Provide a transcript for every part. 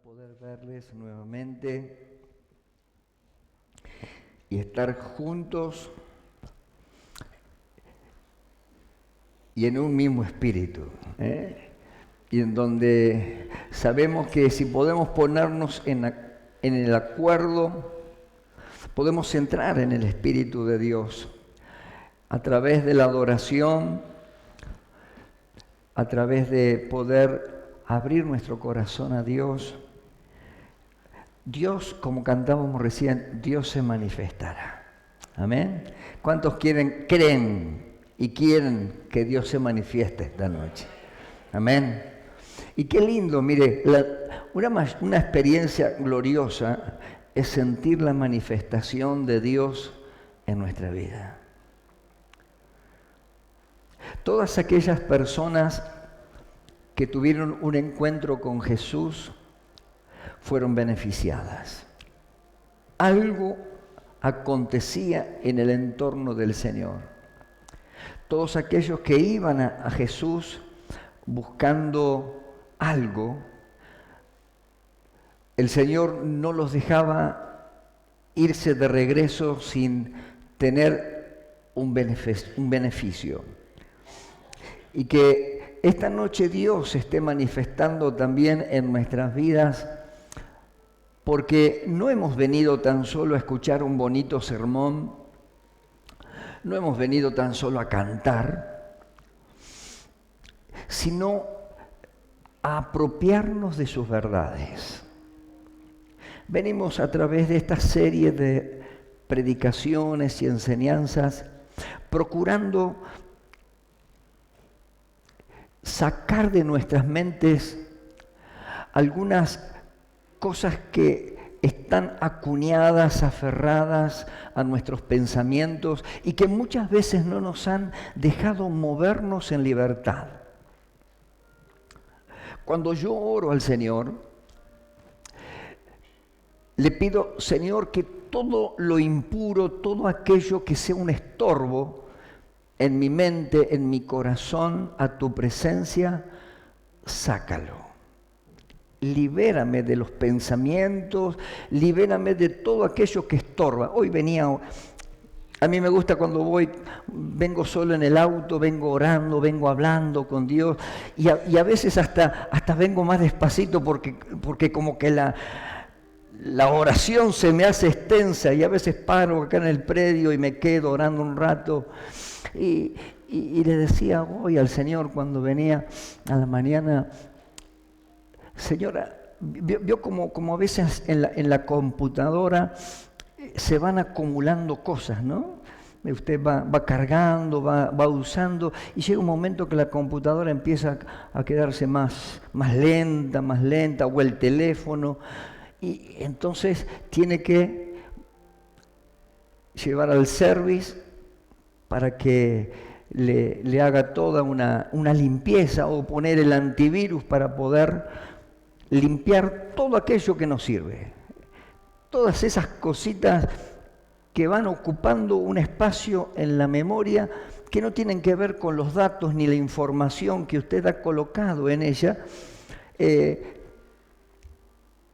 poder verles nuevamente y estar juntos y en un mismo espíritu, y en donde sabemos que si podemos ponernos en el acuerdo, podemos entrar en el Espíritu de Dios a través de la adoración, a través de poder abrir nuestro corazón a Dios. Dios, como cantábamos recién, Dios se manifestará. Amén. ¿Cuántos creen y quieren que Dios se manifieste esta noche? Amén. Y qué lindo, mire, una experiencia gloriosa es sentir la manifestación de Dios en nuestra vida. Todas aquellas personas que tuvieron un encuentro con Jesús fueron beneficiadas. Algo acontecía en el entorno del Señor. Todos aquellos que iban a Jesús buscando algo, el Señor no los dejaba irse de regreso sin tener un beneficio. Y que esta noche Dios se esté manifestando también en nuestras vidas, porque no hemos venido tan solo a escuchar un bonito sermón, no hemos venido tan solo a cantar, sino a apropiarnos de sus verdades. Venimos a través de esta serie de predicaciones y enseñanzas procurando sacar de nuestras mentes algunas cosas que están acuñadas, aferradas a nuestros pensamientos y que muchas veces no nos han dejado movernos en libertad. Cuando yo oro al Señor, le pido, Señor, que todo lo impuro, todo aquello que sea un estorbo en mi mente, en mi corazón, a tu presencia, sácalo. Libérame de los pensamientos, libérame de todo aquello que estorba. Hoy a mí me gusta cuando vengo solo en el auto, vengo orando, vengo hablando con Dios y a veces hasta vengo más despacito porque como que la oración se me hace extensa y a veces paro acá en el predio y me quedo orando un rato. Y le decía hoy al Señor cuando venía a la mañana, Señora, vio como a veces en la computadora se van acumulando cosas, ¿no? Usted va cargando, va usando, y llega un momento que la computadora empieza a quedarse más lenta, o el teléfono, y entonces tiene que llevar al service para que le haga toda una limpieza o poner el antivirus para poder limpiar todo aquello que nos sirve. Todas esas cositas que van ocupando un espacio en la memoria que no tienen que ver con los datos ni la información que usted ha colocado en ella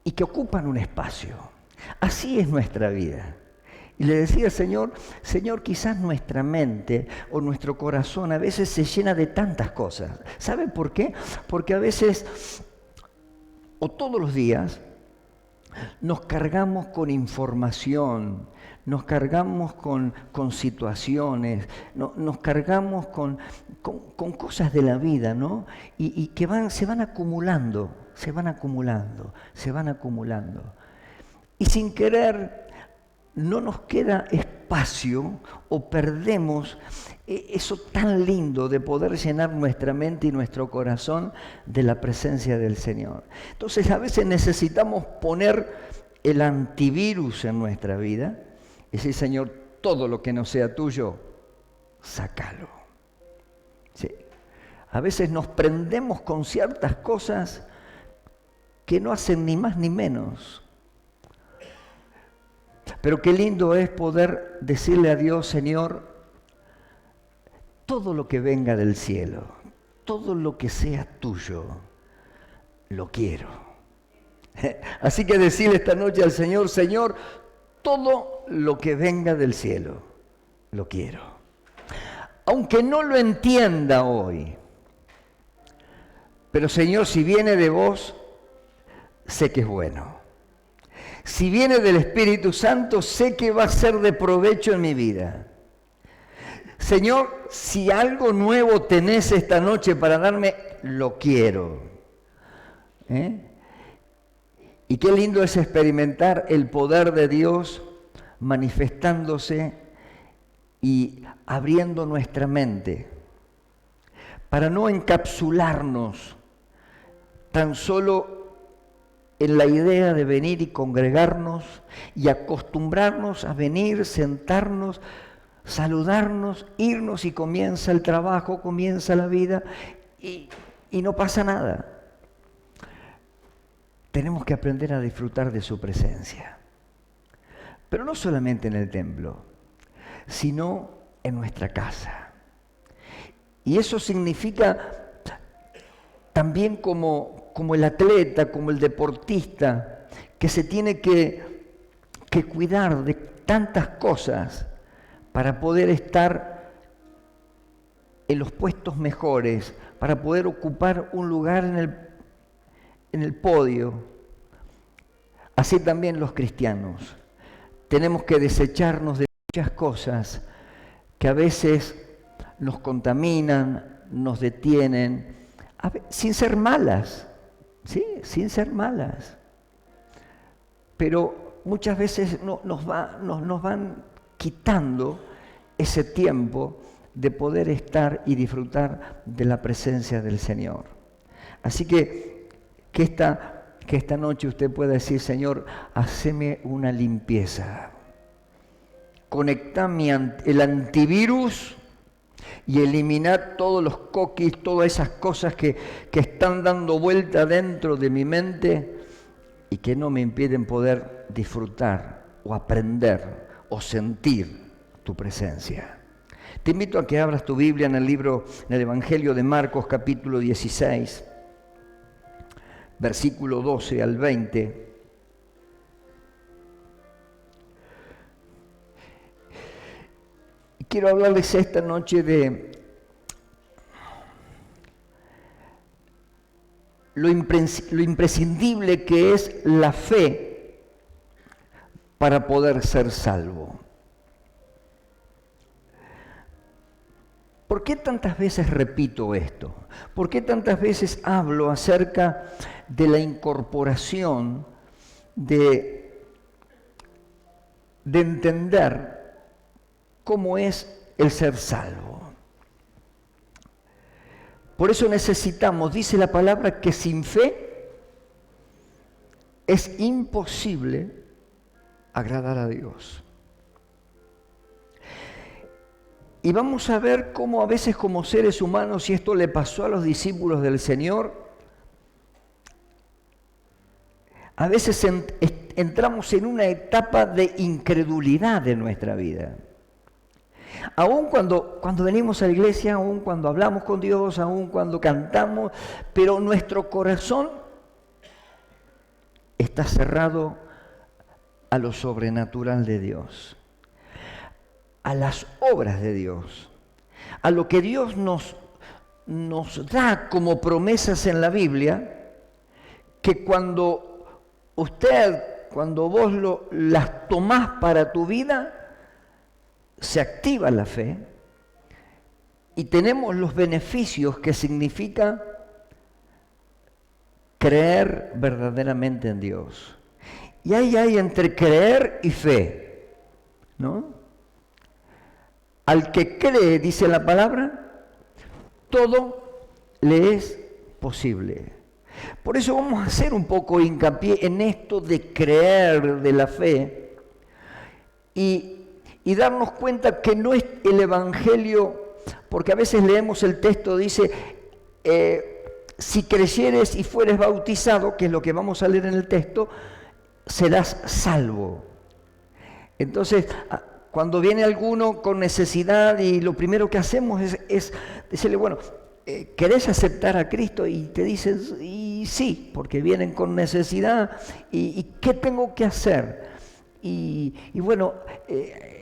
y que ocupan un espacio. Así es nuestra vida. Y le decía al Señor, quizás nuestra mente o nuestro corazón a veces se llena de tantas cosas. ¿Sabe por qué? Porque a veces, o todos los días, nos cargamos con información, nos cargamos con situaciones, nos cargamos con cosas de la vida, ¿no? Y que se van acumulando. Y sin querer no nos queda espacio o perdemos eso tan lindo de poder llenar nuestra mente y nuestro corazón de la presencia del Señor. Entonces a veces necesitamos poner el antivirus en nuestra vida y decir, Señor, todo lo que no sea tuyo, sácalo. Sí. A veces nos prendemos con ciertas cosas que no hacen ni más ni menos. Pero qué lindo es poder decirle a Dios, Señor, todo lo que venga del cielo, todo lo que sea tuyo, lo quiero. Así que decirle esta noche al Señor, Señor, todo lo que venga del cielo, lo quiero. Aunque no lo entienda hoy, pero Señor, si viene de vos, sé que es bueno. Si viene del Espíritu Santo, sé que va a ser de provecho en mi vida. Señor, si algo nuevo tenés esta noche para darme, lo quiero. Y qué lindo es experimentar el poder de Dios manifestándose y abriendo nuestra mente para no encapsularnos tan solo en la idea de venir y congregarnos y acostumbrarnos a venir, sentarnos, saludarnos, irnos y comienza el trabajo, comienza la vida y no pasa nada. Tenemos que aprender a disfrutar de su presencia. Pero no solamente en el templo, sino en nuestra casa. Y eso significa también como el atleta, como el deportista, que se tiene que cuidar de tantas cosas para poder estar en los puestos mejores, para poder ocupar un lugar en el podio. Así también los cristianos. Tenemos que desecharnos de muchas cosas que a veces nos contaminan, nos detienen, sin ser malas, ¿sí? Sin ser malas. Pero muchas veces nos van quitando ese tiempo de poder estar y disfrutar de la presencia del Señor. Así que esta noche usted pueda decir, Señor, haceme una limpieza. Conectá el antivirus y eliminar todos los cookies, todas esas cosas que están dando vuelta dentro de mi mente y que no me impiden poder disfrutar o aprender o sentir tu presencia. Te invito a que abras tu Biblia en el Evangelio de Marcos, capítulo 16, versículo 12 al 20. Y quiero hablarles esta noche de lo imprescindible que es la fe para poder ser salvo. ¿Por qué tantas veces repito esto? ¿Por qué tantas veces hablo acerca de la incorporación, de entender cómo es el ser salvo? Por eso necesitamos, dice la palabra, que sin fe es imposible agradar a Dios. Y vamos a ver cómo a veces como seres humanos, y esto le pasó a los discípulos del Señor, a veces entramos en una etapa de incredulidad de nuestra vida. Aún cuando venimos a la iglesia, aún cuando hablamos con Dios, aún cuando cantamos, pero nuestro corazón está cerrado a lo sobrenatural de Dios, a las obras de Dios, a lo que Dios nos da como promesas en la Biblia, que cuando vos las tomás para tu vida, se activa la fe y tenemos los beneficios que significa creer verdaderamente en Dios. Y ahí hay entre creer y fe, ¿no? Al que cree, dice la palabra, todo le es posible. Por eso vamos a hacer un poco hincapié en esto de creer, de la fe, y darnos cuenta que no es el Evangelio, porque a veces leemos el texto, dice, si creyeres y fueres bautizado, que es lo que vamos a leer en el texto, serás salvo. Entonces, cuando viene alguno con necesidad y lo primero que hacemos es decirle, bueno, ¿querés aceptar a Cristo? Y te dicen, y sí, porque vienen con necesidad. ¿Y qué tengo que hacer? Y bueno,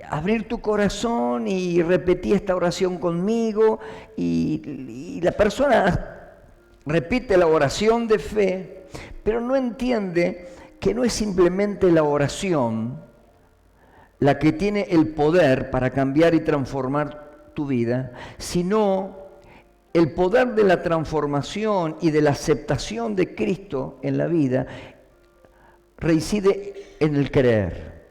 abrir tu corazón y repetir esta oración conmigo. Y la persona repite la oración de fe, pero no entiende que no es simplemente la oración la que tiene el poder para cambiar y transformar tu vida, sino el poder de la transformación y de la aceptación de Cristo en la vida reside en el creer.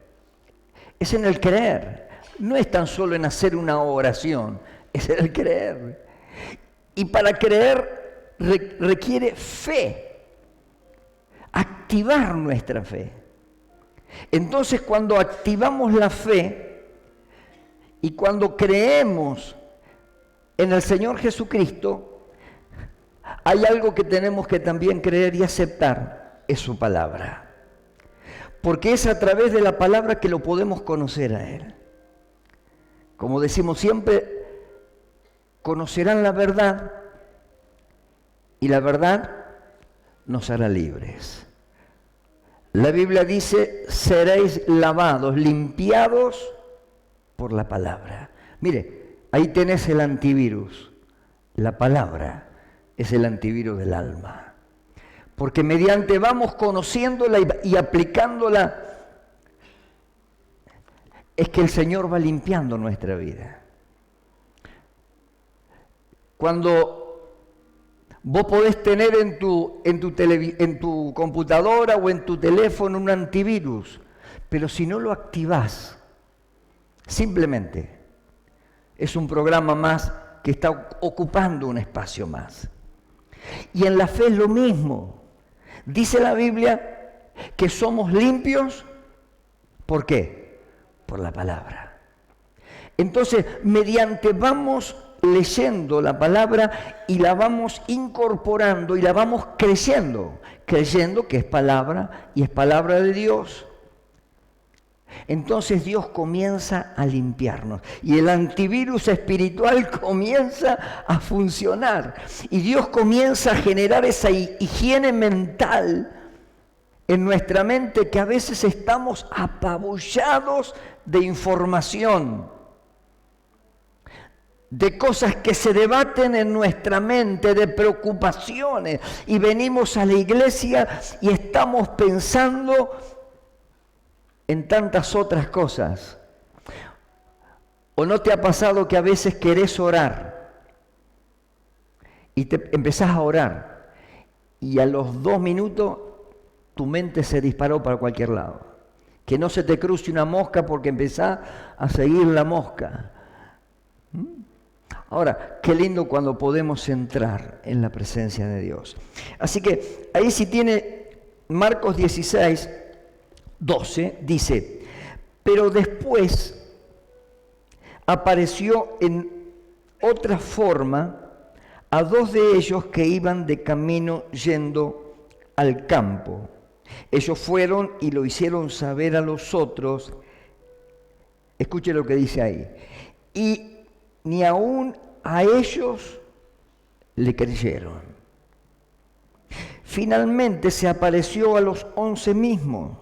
Es en el creer. No es tan solo en hacer una oración, es en el creer. Y para creer requiere fe, activar nuestra fe. Entonces, cuando activamos la fe y cuando creemos en el Señor Jesucristo, hay algo que tenemos que también creer y aceptar, es su palabra. Porque es a través de la palabra que lo podemos conocer a Él. Como decimos siempre, conocerán la verdad y la verdad nos hará libres. La Biblia dice, seréis lavados, limpiados por la palabra. Mire, ahí tenés el antivirus. La palabra es el antivirus del alma. Porque mediante vamos conociéndola y aplicándola, es que el Señor va limpiando nuestra vida. Cuando vos podés tener en tu computadora o en tu teléfono un antivirus, pero si no lo activás, simplemente es un programa más que está ocupando un espacio más. Y en la fe es lo mismo. Dice la Biblia que somos limpios, ¿por qué? Por la palabra. Entonces, mediante vamos leyendo la palabra y la vamos incorporando y la vamos creyendo que es palabra y es palabra de Dios. Entonces Dios comienza a limpiarnos y el antivirus espiritual comienza a funcionar y Dios comienza a generar esa higiene mental en nuestra mente, que a veces estamos apabullados de información, de cosas que se debaten en nuestra mente, de preocupaciones, y venimos a la iglesia y estamos pensando en tantas otras cosas. ¿O no te ha pasado que a veces querés orar y te empezás a orar y a los 2 minutos tu mente se disparó para cualquier lado? Que no se te cruce una mosca porque empezás a seguir la mosca. Ahora, qué lindo cuando podemos entrar en la presencia de Dios. Así que ahí si tiene Marcos 16, 12, dice, pero después apareció en otra forma a 2 de ellos que iban de camino yendo al campo. Ellos fueron y lo hicieron saber a los otros. Escuche lo que dice ahí. Y ni aún a ellos le creyeron. Finalmente se apareció a los 11 mismos,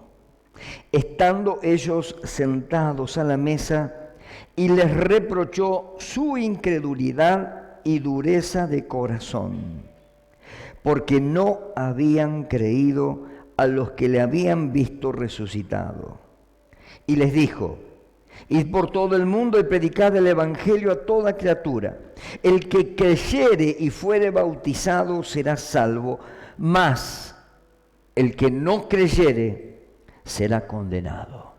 estando ellos sentados a la mesa, y les reprochó su incredulidad y dureza de corazón, porque no habían creído a los que le habían visto resucitado. Y les dijo, id por todo el mundo y predicad el evangelio a toda criatura. El que creyere y fuere bautizado será salvo, mas el que no creyere será condenado.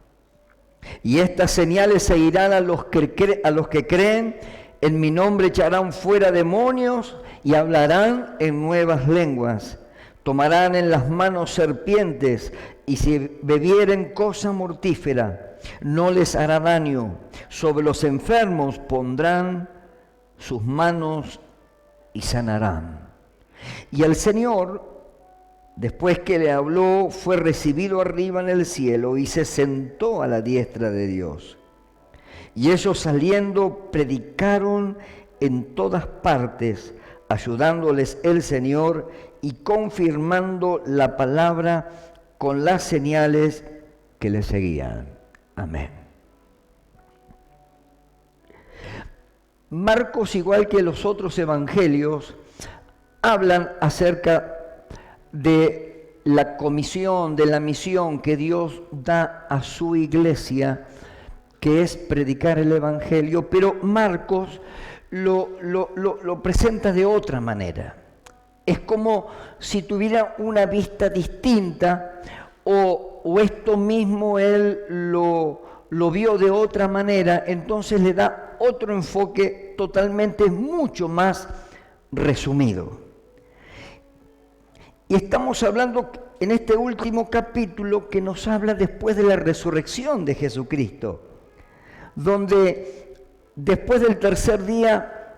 Y estas señales seguirán a los que creen. En mi nombre echarán fuera demonios y hablarán en nuevas lenguas. Tomarán en las manos serpientes, y si bebieren cosa mortífera, no les hará daño. Sobre los enfermos pondrán sus manos y sanarán. Y el Señor, después que le habló, fue recibido arriba en el cielo y se sentó a la diestra de Dios. Y ellos saliendo predicaron en todas partes, ayudándoles el Señor y confirmando la palabra con las señales que le seguían. Amén. Marcos, igual que los otros evangelios, hablan acerca de la comisión, de la misión que Dios da a su iglesia, que es predicar el evangelio, pero Marcos lo presenta de otra manera. Es como si tuviera una vista distinta o esto mismo él lo vio de otra manera, entonces le da otro enfoque totalmente mucho más resumido. Y estamos hablando en este último capítulo que nos habla después de la resurrección de Jesucristo, donde después del tercer día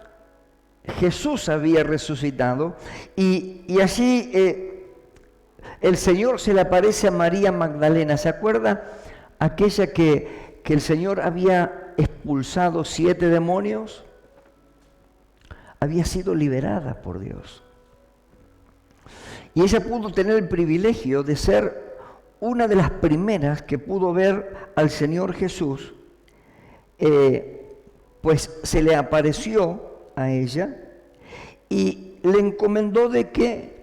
Jesús había resucitado y allí el Señor se le aparece a María Magdalena. ¿Se acuerda? Aquella que el Señor había expulsado 7 demonios, había sido liberada por Dios. Y ella pudo tener el privilegio de ser una de las primeras que pudo ver al Señor Jesús, pues se le apareció a ella y le encomendó de que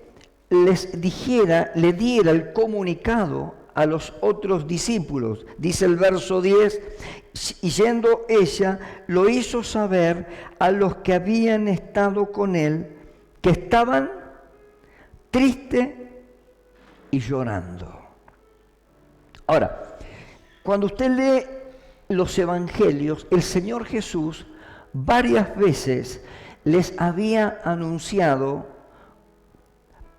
le diera el comunicado a los otros discípulos. Dice el verso 10, y yendo ella, lo hizo saber a los que habían estado con él, que estaban tristes y llorando. Ahora, cuando usted lee los evangelios, el Señor Jesús varias veces les había anunciado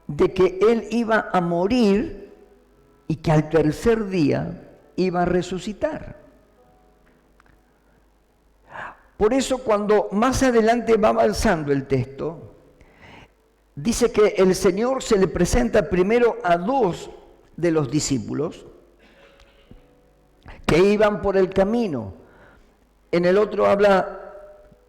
de que Él iba a morir y que al tercer día iba a resucitar. Por eso cuando más adelante va avanzando el texto, dice que el Señor se le presenta primero a 2 de los discípulos que iban por el camino. En el otro habla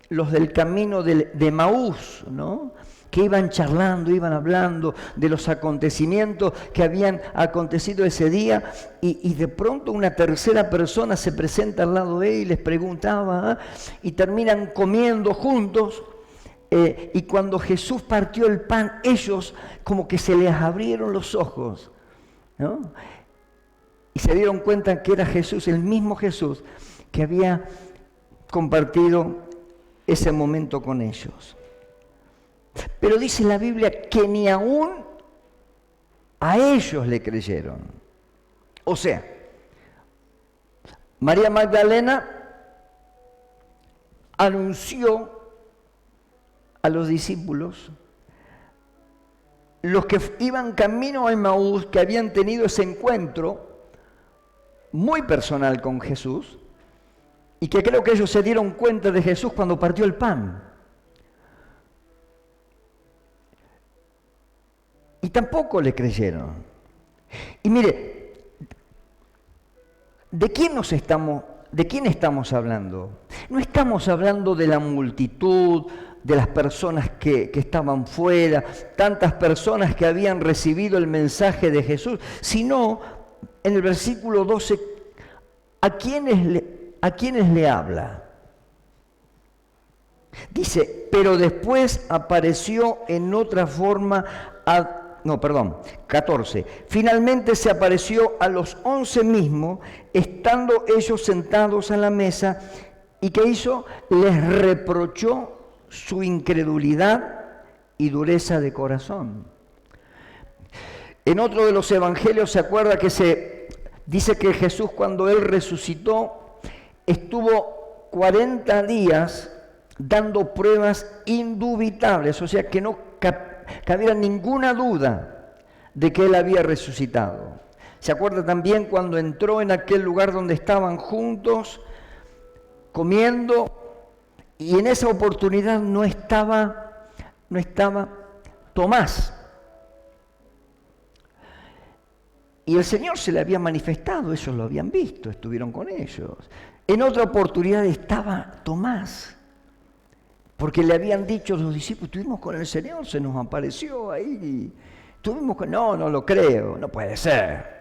los del camino de Maús, ¿no? Que iban charlando, iban hablando de los acontecimientos que habían acontecido ese día y de pronto una tercera persona se presenta al lado de él y les preguntaba, y terminan comiendo juntos. Y cuando Jesús partió el pan, ellos como que se les abrieron los ojos, ¿no? Y se dieron cuenta que era Jesús, el mismo Jesús que había compartido ese momento con ellos. Pero dice la Biblia que ni aún a ellos le creyeron. O sea, María Magdalena anunció a los discípulos, los que iban camino a Emaús, que habían tenido ese encuentro muy personal con Jesús, y que creo que ellos se dieron cuenta de Jesús cuando partió el pan. Y tampoco le creyeron. Y mire, ¿de quién estamos hablando? No estamos hablando de la multitud, de las personas que estaban fuera, tantas personas que habían recibido el mensaje de Jesús, sino en el versículo 12, ¿a quiénes le habla? Dice, pero después apareció en otra forma 14. Finalmente se apareció a los 11 mismos, estando ellos sentados a la mesa, ¿y qué hizo? Les reprochó su incredulidad y dureza de corazón. En otro de los evangelios se acuerda que se dice que Jesús, cuando Él resucitó, estuvo 40 días dando pruebas indubitables, o sea que no cabía ninguna duda de que Él había resucitado. ¿Se acuerda también cuando entró en aquel lugar donde estaban juntos, comiendo, y en esa oportunidad no estaba Tomás? Y el Señor se le había manifestado, ellos lo habían visto, estuvieron con ellos. En otra oportunidad estaba Tomás. Porque le habían dicho los discípulos, estuvimos con el Señor, se nos apareció ahí. No lo creo, no puede ser.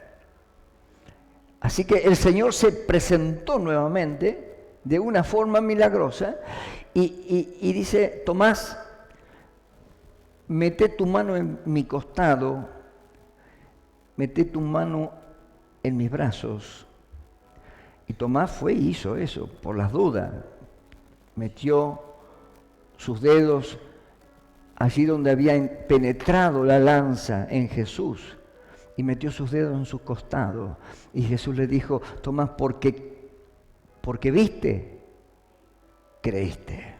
Así que el Señor se presentó nuevamente de una forma milagrosa y dice, Tomás, mete tu mano en mi costado, mete tu mano en mis brazos. Y Tomás fue y hizo eso, por las dudas. Metió sus dedos allí donde había penetrado la lanza en Jesús y metió sus dedos en su costado. Y Jesús le dijo, Tomás, porque viste, creíste.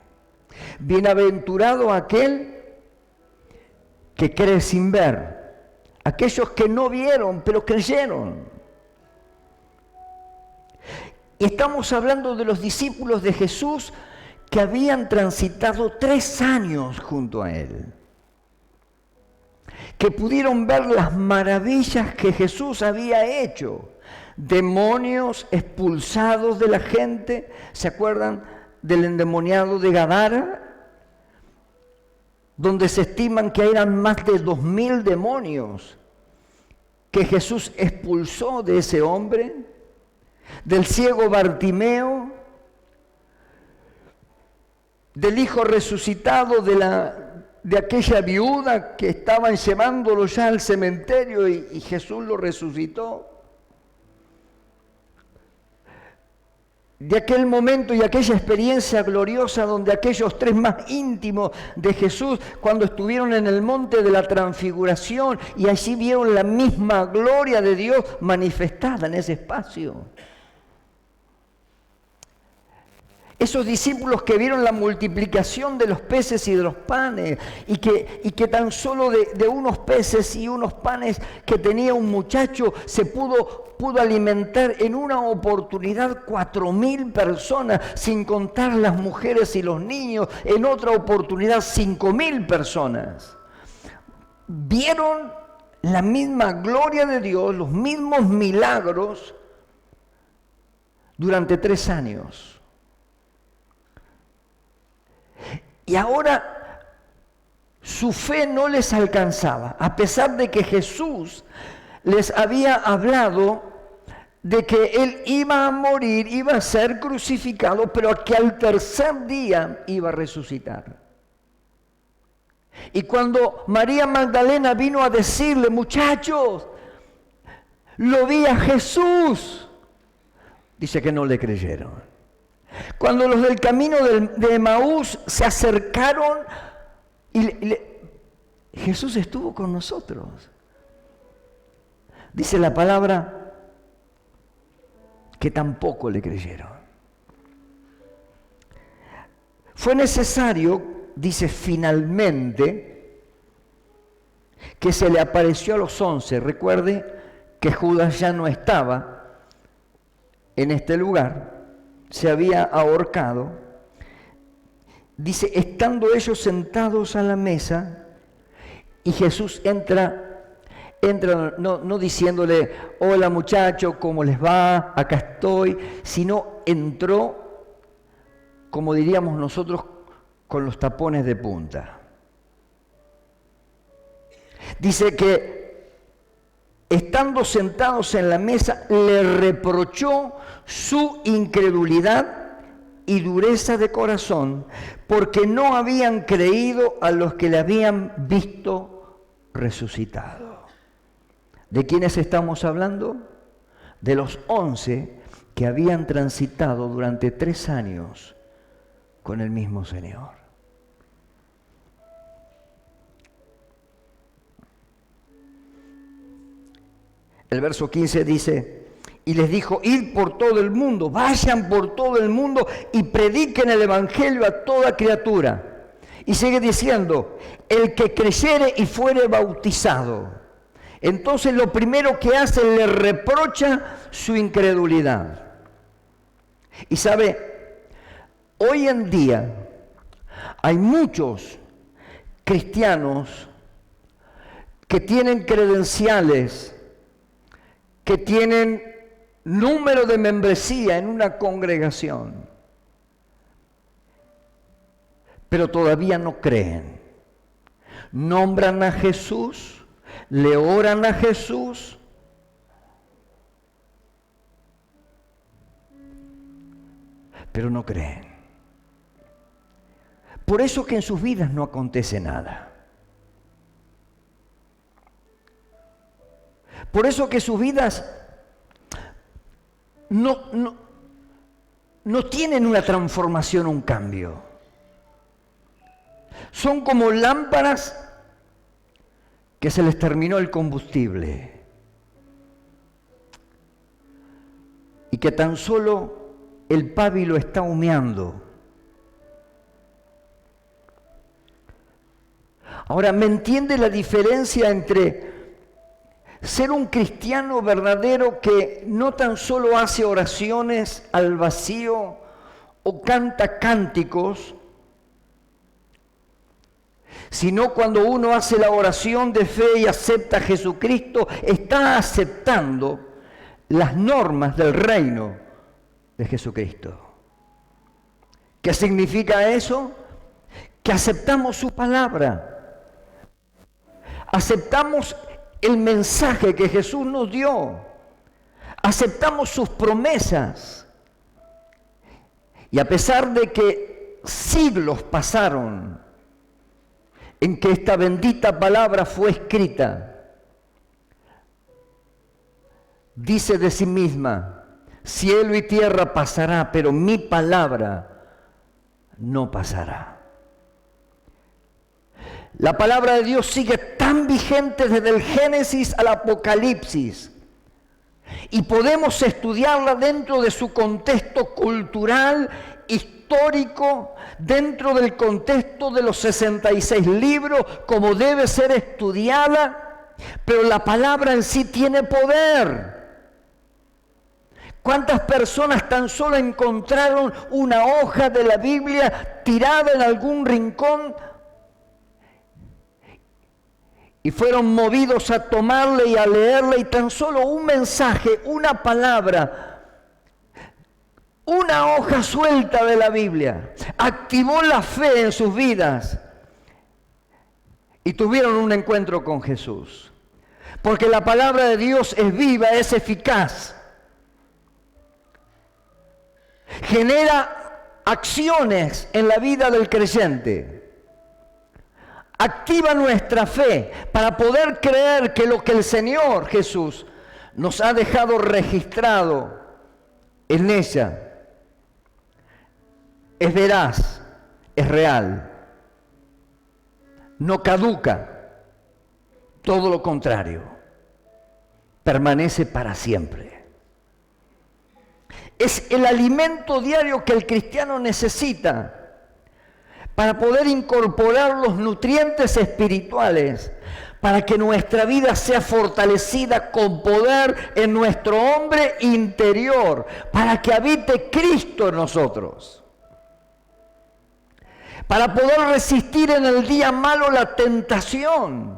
Bienaventurado aquel que cree sin ver, aquellos que no vieron pero creyeron. Y estamos hablando de los discípulos de Jesús que habían transitado 3 años junto a Él, que pudieron ver las maravillas que Jesús había hecho, demonios expulsados de la gente. ¿Se acuerdan del endemoniado de Gadara? Donde se estiman que eran más de 2000 demonios que Jesús expulsó de ese hombre, del ciego Bartimeo, del hijo resucitado de aquella viuda que estaban llevándolo ya al cementerio y Jesús lo resucitó. De aquel momento y aquella experiencia gloriosa donde aquellos 3 más íntimos de Jesús, cuando estuvieron en el monte de la transfiguración y allí vieron la misma gloria de Dios manifestada en ese espacio. Esos discípulos que vieron la multiplicación de los peces y de los panes y que tan solo de unos peces y unos panes que tenía un muchacho se pudo alimentar en una oportunidad 4000 personas, sin contar las mujeres y los niños, en otra oportunidad 5000 personas. Vieron la misma gloria de Dios, los mismos milagros durante 3 años. Y ahora su fe no les alcanzaba, a pesar de que Jesús les había hablado de que Él iba a morir, iba a ser crucificado, pero que al tercer día iba a resucitar. Y cuando María Magdalena vino a decirle, muchachos, lo vi a Jesús, dice que no le creyeron. Cuando los del camino de Emaús se acercaron Jesús estuvo con nosotros. Dice la palabra que tampoco le creyeron. Fue necesario, dice finalmente, que se le apareció a los 11. Recuerde que Judas ya no estaba en este lugar. Se había ahorcado. Dice, estando ellos sentados a la mesa, y Jesús entra no diciéndole, hola muchacho, ¿cómo les va? Acá estoy, sino entró, como diríamos nosotros, con los tapones de punta. Dice que estando sentados en la mesa, le reprochó su incredulidad y dureza de corazón, porque no habían creído a los que le habían visto resucitado. ¿De quiénes estamos hablando? De los 11 que habían transitado durante 3 años con el mismo Señor. El verso 15 dice, y les dijo, id por todo el mundo, vayan por todo el mundo y prediquen el evangelio a toda criatura. Y sigue diciendo, el que creyere y fuere bautizado. Entonces lo primero que hace, le reprocha su incredulidad. Y sabe, hoy en día hay muchos cristianos que tienen credenciales, que tienen número de membresía en una congregación, pero todavía no creen. Nombran a Jesús, le oran a Jesús, pero no creen. Por eso que en sus vidas no acontece nada. Por eso que sus vidas no tienen una transformación, un cambio. Son como lámparas que se les terminó el combustible y que tan solo el pábilo está humeando. Ahora, ¿me entiende la diferencia entre ser un cristiano verdadero que no tan solo hace oraciones al vacío o canta cánticos, sino cuando uno hace la oración de fe y acepta a Jesucristo, está aceptando las normas del reino de Jesucristo? ¿Qué significa eso? Que aceptamos su palabra. Aceptamos el mensaje que Jesús nos dio. Aceptamos sus promesas. Y a pesar de que siglos pasaron en que esta bendita palabra fue escrita, dice de sí misma: cielo y tierra pasará, pero mi palabra no pasará. La palabra de Dios sigue tan vigente desde el Génesis al Apocalipsis, y podemos estudiarla dentro de su contexto cultural, histórico, dentro del contexto de los 66 libros, como debe ser estudiada, pero la palabra en sí tiene poder. ¿Cuántas personas tan solo encontraron una hoja de la Biblia tirada en algún rincón y fueron movidos a tomarla y a leerla, y tan solo un mensaje, una palabra, una hoja suelta de la Biblia activó la fe en sus vidas y tuvieron un encuentro con Jesús? Porque la palabra de Dios es viva, es eficaz, genera acciones en la vida del creyente. Activa nuestra fe para poder creer que lo que el Señor Jesús nos ha dejado registrado en ella es veraz, es real, no caduca, todo lo contrario, permanece para siempre. Es el alimento diario que el cristiano necesita para poder incorporar los nutrientes espirituales, para que nuestra vida sea fortalecida con poder en nuestro hombre interior, para que habite Cristo en nosotros, para poder resistir en el día malo la tentación,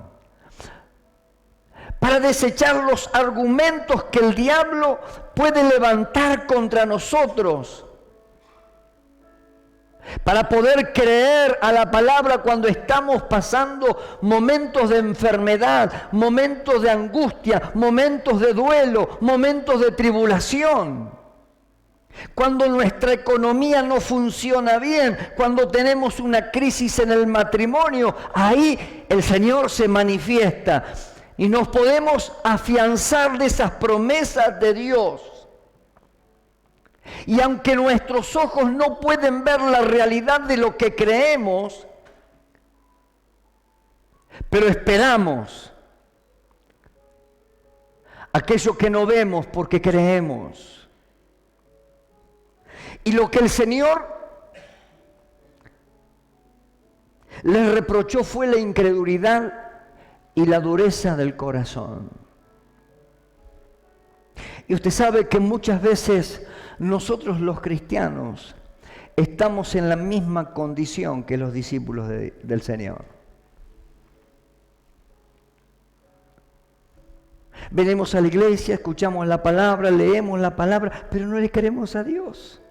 para desechar los argumentos que el diablo puede levantar contra nosotros, para poder creer a la palabra cuando estamos pasando momentos de enfermedad, momentos de angustia, momentos de duelo, momentos de tribulación. Cuando nuestra economía no funciona bien, cuando tenemos una crisis en el matrimonio, ahí el Señor se manifiesta y nos podemos afianzar de esas promesas de Dios. Y aunque nuestros ojos no pueden ver la realidad de lo que creemos, pero esperamos aquello que no vemos porque creemos. Y lo que el Señor les reprochó fue la incredulidad y la dureza del corazón. Y usted sabe que muchas veces nosotros los cristianos estamos en la misma condición que los discípulos del Señor. Venimos a la iglesia, escuchamos la palabra, leemos la palabra, pero no le queremos a Dios.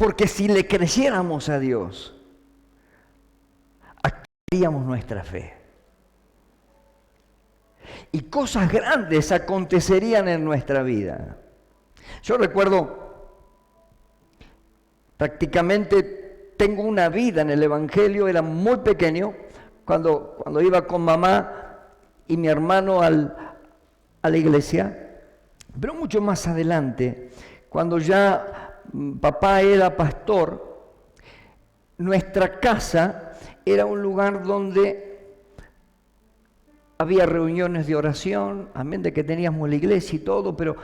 Porque si le creyéramos a Dios, activaríamos nuestra fe. Y cosas grandes acontecerían en nuestra vida. Yo recuerdo, prácticamente tengo una vida en el Evangelio, era muy pequeño, cuando iba con mamá y mi hermano a la iglesia, pero mucho más adelante, cuando ya papá era pastor, nuestra casa era un lugar donde había reuniones de oración, amén de que teníamos la iglesia y todo, pero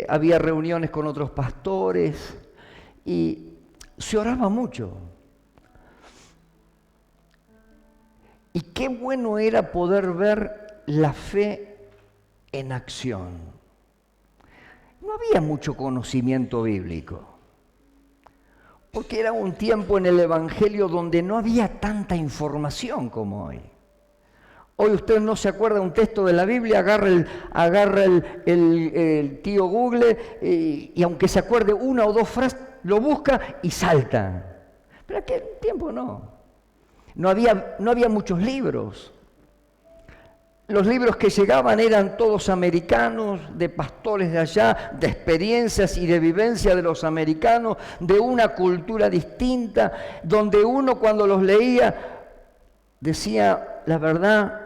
había reuniones con otros pastores y se oraba mucho. Y qué bueno era poder ver la fe en acción. No había mucho conocimiento bíblico, porque era un tiempo en el Evangelio donde no había tanta información como hoy. Hoy usted no se acuerda de un texto de la Biblia, agarra el tío Google y aunque se acuerde una o dos frases, lo busca y salta. Pero aquel tiempo no. No había muchos libros. Los libros que llegaban eran todos americanos, de pastores de allá, de experiencias y de vivencia de los americanos, de una cultura distinta, donde uno cuando los leía decía, la verdad,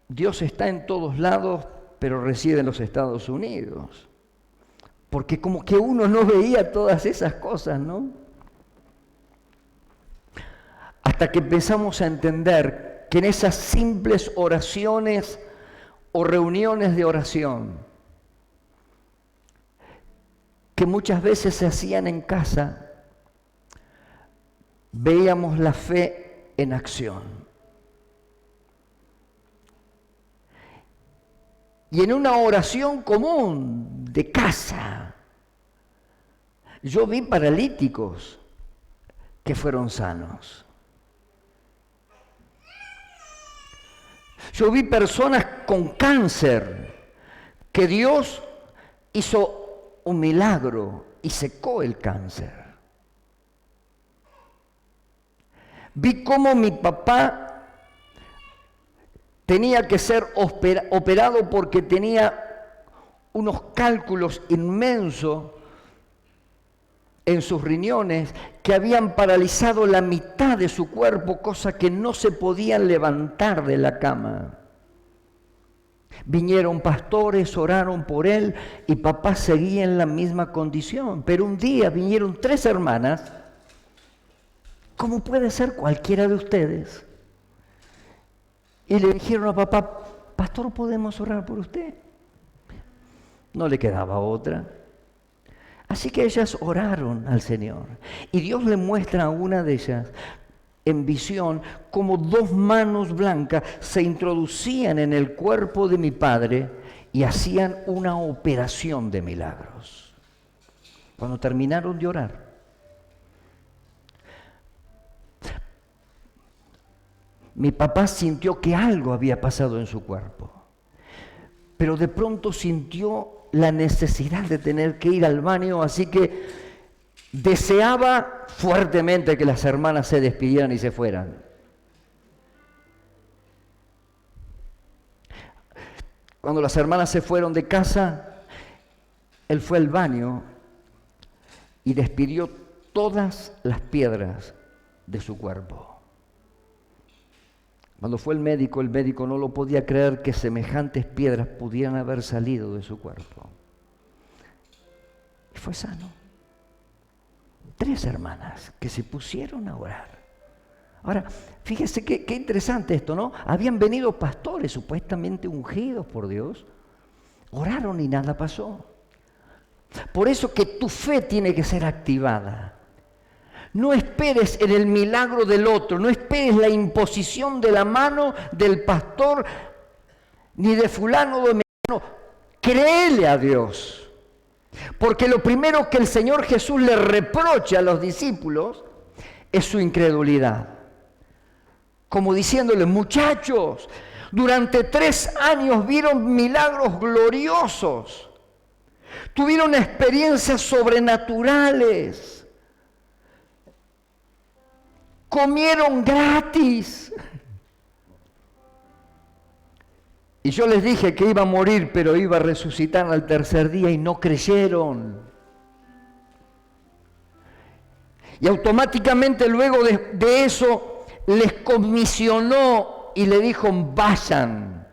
Dios está en todos lados, pero reside en los Estados Unidos. Porque como que uno no veía todas esas cosas, ¿no? Hasta que empezamos a entender que en esas simples oraciones o reuniones de oración, que muchas veces se hacían en casa, veíamos la fe en acción. Y en una oración común de casa, yo vi paralíticos que fueron sanos. Yo vi personas con cáncer que Dios hizo un milagro y secó el cáncer. Vi cómo mi papá tenía que ser operado porque tenía unos cálculos inmensos en sus riñones que habían paralizado la mitad de su cuerpo, cosa que no se podían levantar de la cama. Vinieron pastores, oraron por él y papá seguía en la misma condición. Pero un día vinieron 3 hermanas, como puede ser cualquiera de ustedes, y le dijeron a papá, pastor, ¿podemos orar por usted? No le quedaba otra. Así que ellas oraron al Señor. Y Dios le muestra a una de ellas, en visión, como 2 manos blancas se introducían en el cuerpo de mi padre y hacían una operación de milagros. Cuando terminaron de orar, mi papá sintió que algo había pasado en su cuerpo, pero de pronto sintió la necesidad de tener que ir al baño, así que deseaba fuertemente que las hermanas se despidieran y se fueran. Cuando las hermanas se fueron de casa, él fue al baño y despidió todas las piedras de su cuerpo. Cuando fue el médico no lo podía creer que semejantes piedras pudieran haber salido de su cuerpo. Y fue sano. 3 hermanas que se pusieron a orar. Ahora, fíjese qué interesante esto, ¿no? Habían venido pastores supuestamente ungidos por Dios, oraron y nada pasó. Por eso que tu fe tiene que ser activada. No esperes en el milagro del otro, no esperes la imposición de la mano del pastor, ni de fulano o de mengano. Créele a Dios. Porque lo primero que el Señor Jesús le reprocha a los discípulos es su incredulidad. Como diciéndole, muchachos, durante 3 años vieron milagros gloriosos, Tuvieron experiencias sobrenaturales. Comieron gratis. Y yo les dije que iba a morir, pero iba a resucitar al tercer día y no creyeron. Y automáticamente luego de eso les comisionó y le dijo, vayan.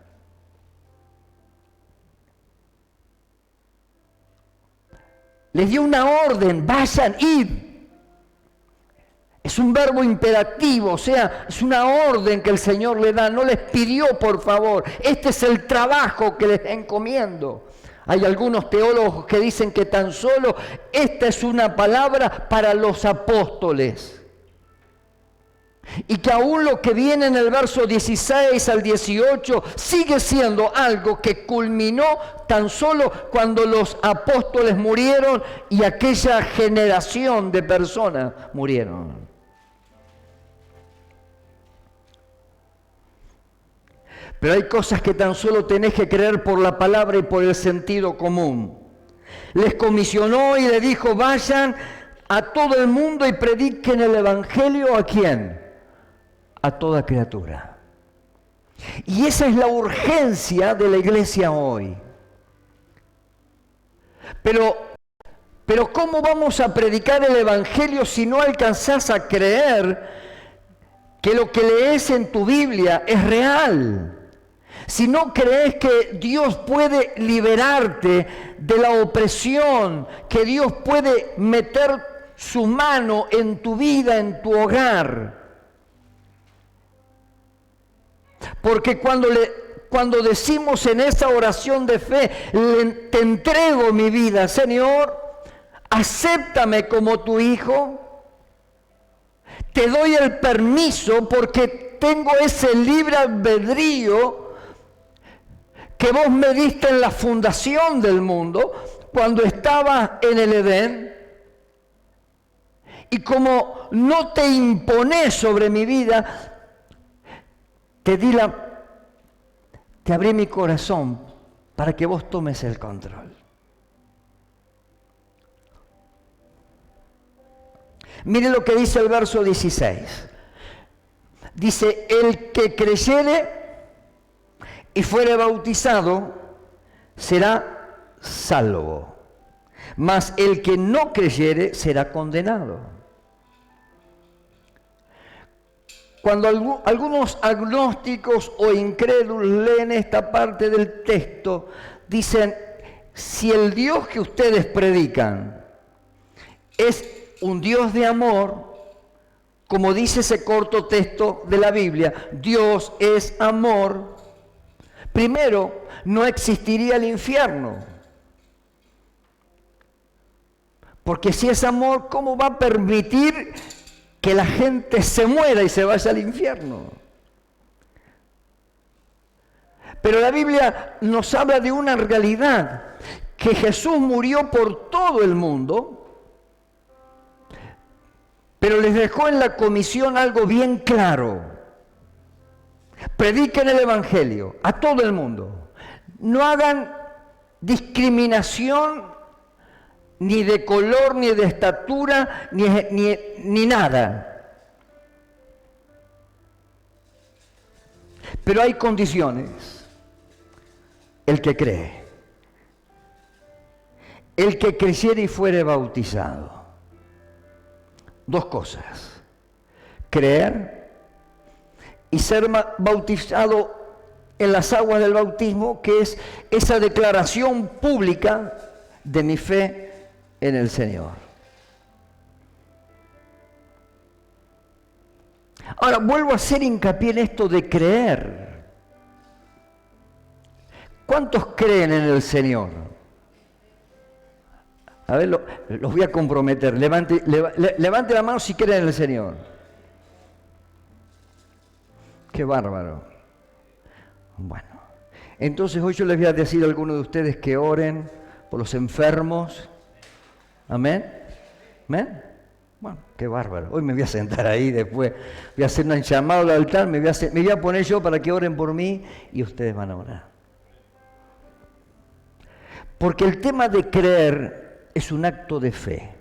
Les dio una orden, vayan, id. Es un verbo imperativo, o sea, es una orden que el Señor le da. No les pidió, por favor. Este es el trabajo que les encomiendo. Hay algunos teólogos que dicen que tan solo esta es una palabra para los apóstoles. Y que aún lo que viene en el verso 16 al 18 sigue siendo algo que culminó tan solo cuando los apóstoles murieron y aquella generación de personas murieron. Pero hay cosas que tan solo tenés que creer por la palabra y por el sentido común. Les comisionó y le dijo, vayan a todo el mundo y prediquen el evangelio, ¿a quién? A toda criatura. Y esa es la urgencia de la iglesia hoy. Pero ¿cómo vamos a predicar el evangelio si no alcanzás a creer que lo que lees en tu Biblia es real? Si no crees que Dios puede liberarte de la opresión, que Dios puede meter su mano en tu vida, en tu hogar. Porque cuando decimos en esa oración de fe, te entrego mi vida, Señor, acéptame como tu hijo, te doy el permiso porque tengo ese libre albedrío que vos me diste en la fundación del mundo, cuando estaba en el Edén, y como no te imponés sobre mi vida, te abrí mi corazón para que vos tomes el control. Mire lo que dice el verso 16. Dice, el que creyere y fuere bautizado, será salvo. Mas el que no creyere, será condenado. Cuando algunos agnósticos o incrédulos leen esta parte del texto, dicen, si el Dios que ustedes predican es un Dios de amor, como dice ese corto texto de la Biblia, Dios es amor, primero, no existiría el infierno. Porque si es amor, ¿cómo va a permitir que la gente se muera y se vaya al infierno? Pero la Biblia nos habla de una realidad, que Jesús murió por todo el mundo, pero les dejó en la comisión algo bien claro. Prediquen el evangelio a todo el mundo. No hagan discriminación ni de color, ni de estatura, ni nada. Pero hay condiciones. El que cree. El que creyere y fuere bautizado. Dos cosas. Creer y ser bautizado en las aguas del bautismo, que es esa declaración pública de mi fe en el Señor. Ahora, vuelvo a hacer hincapié en esto de creer. ¿Cuántos creen en el Señor? A ver, los voy a comprometer. Levante la mano si creen en el Señor. Qué bárbaro. Bueno, entonces hoy yo les voy a decir a algunos de ustedes que oren por los enfermos. Amén. ¿Amén? Bueno, qué bárbaro. Hoy me voy a sentar ahí, después voy a hacer un llamado al altar, me voy a poner yo para que oren por mí y ustedes van a orar. Porque el tema de creer es un acto de fe.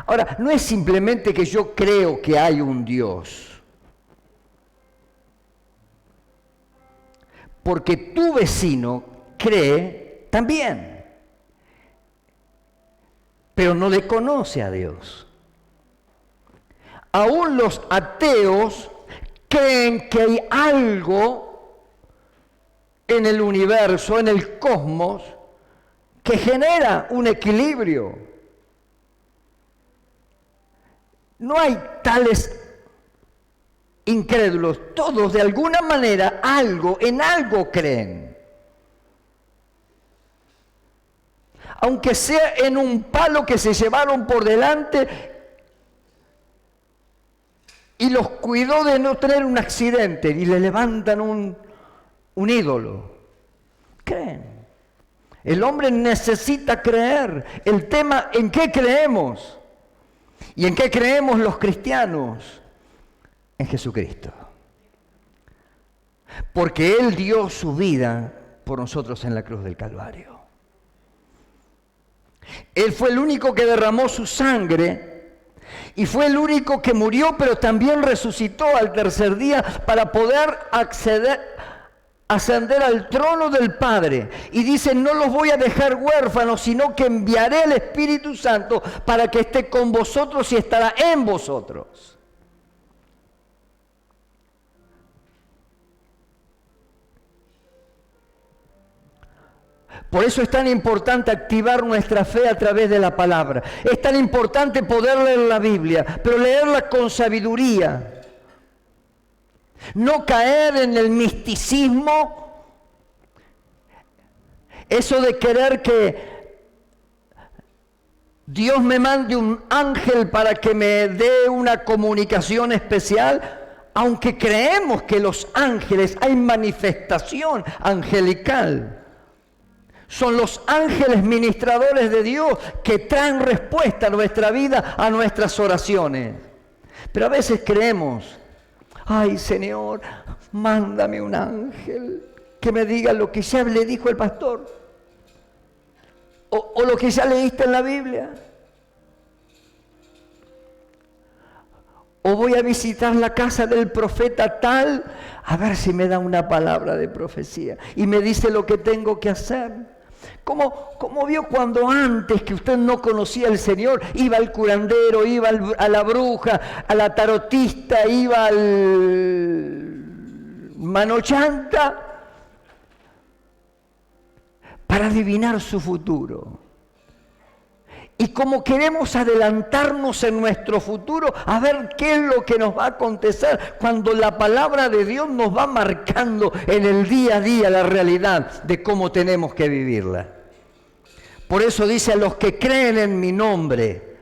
Ahora, no es simplemente que yo creo que hay un Dios. Porque tu vecino cree también, pero no le conoce a Dios. Aún los ateos creen que hay algo en el universo, en el cosmos, que genera un equilibrio. No hay tales incrédulos, todos de alguna manera en algo creen. Aunque sea en un palo que se llevaron por delante y los cuidó de no tener un accidente y le levantan un ídolo. Creen. El hombre necesita creer. El tema, ¿en qué creemos? ¿Y en qué creemos los cristianos? En Jesucristo. Porque Él dio su vida por nosotros en la cruz del Calvario. Él fue el único que derramó su sangre y fue el único que murió, pero también resucitó al tercer día para poder ascender al trono del Padre. Y dice, no los voy a dejar huérfanos, sino que enviaré el Espíritu Santo para que esté con vosotros y estará en vosotros. Por eso es tan importante activar nuestra fe a través de la palabra. Es tan importante poder leer la Biblia, pero leerla con sabiduría. No caer en el misticismo, eso de querer que Dios me mande un ángel para que me dé una comunicación especial, aunque creemos que los ángeles, hay manifestación angelical. Son los ángeles ministradores de Dios que traen respuesta a nuestra vida, a nuestras oraciones. Pero a veces creemos, ay Señor, mándame un ángel que me diga lo que ya le dijo el pastor. O lo que ya leíste en la Biblia. O voy a visitar la casa del profeta tal, a ver si me da una palabra de profecía y me dice lo que tengo que hacer. Como vio cuando antes que usted no conocía al Señor, iba al curandero, iba a la bruja, a la tarotista, iba al manochanta para adivinar su futuro. Y como queremos adelantarnos en nuestro futuro, a ver qué es lo que nos va a acontecer, cuando la palabra de Dios nos va marcando en el día a día la realidad de cómo tenemos que vivirla. Por eso dice, a los que creen en mi nombre,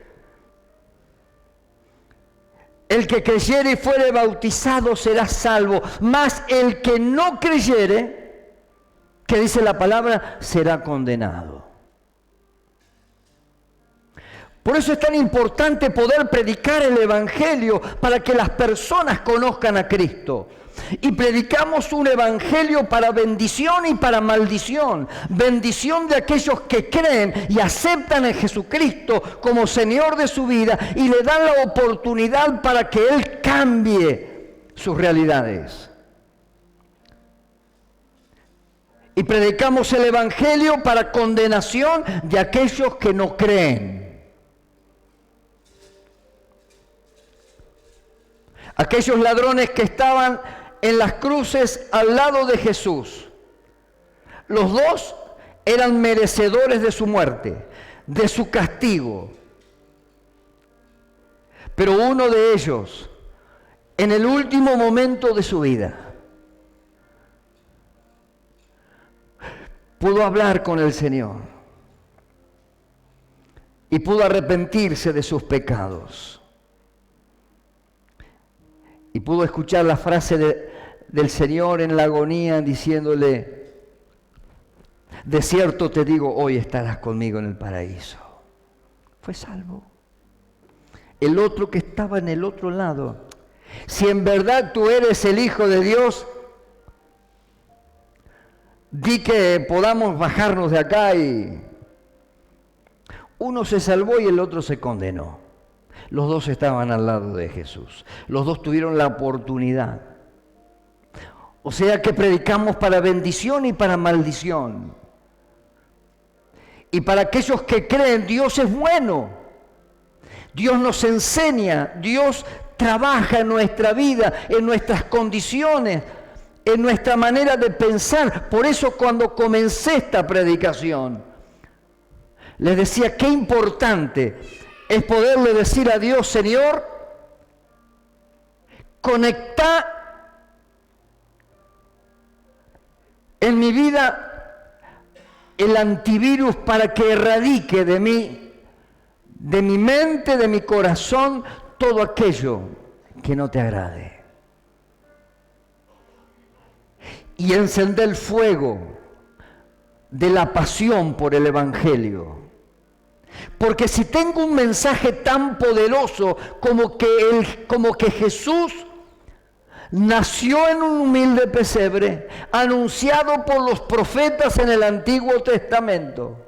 el que creyere y fuere bautizado será salvo, mas el que no creyere, que dice la palabra, será condenado. Por eso es tan importante poder predicar el Evangelio para que las personas conozcan a Cristo. Y predicamos un Evangelio para bendición y para maldición. Bendición de aquellos que creen y aceptan a Jesucristo como Señor de su vida y le dan la oportunidad para que Él cambie sus realidades. Y predicamos el Evangelio para condenación de aquellos que no creen. Aquellos ladrones que estaban en las cruces al lado de Jesús. Los dos eran merecedores de su muerte, de su castigo. Pero uno de ellos, en el último momento de su vida, pudo hablar con el Señor y pudo arrepentirse de sus pecados. Y pudo escuchar la frase del Señor en la agonía diciéndole, de cierto te digo, hoy estarás conmigo en el paraíso. Fue salvo. El otro que estaba en el otro lado, si en verdad tú eres el Hijo de Dios, di que podamos bajarnos de acá y uno se salvó y el otro se condenó. Los dos estaban al lado de Jesús. Los dos tuvieron la oportunidad. O sea que predicamos para bendición y para maldición. Y para aquellos que creen, Dios es bueno. Dios nos enseña, Dios trabaja en nuestra vida, en nuestras condiciones, en nuestra manera de pensar. Por eso cuando comencé esta predicación, les decía qué importante es poderle decir a Dios: Señor, conecta en mi vida el antivirus para que erradique de mí, de mi mente, de mi corazón, todo aquello que no te agrade. Y encender el fuego de la pasión por el Evangelio. Porque si tengo un mensaje tan poderoso como que Jesús nació en un humilde pesebre, anunciado por los profetas en el Antiguo Testamento,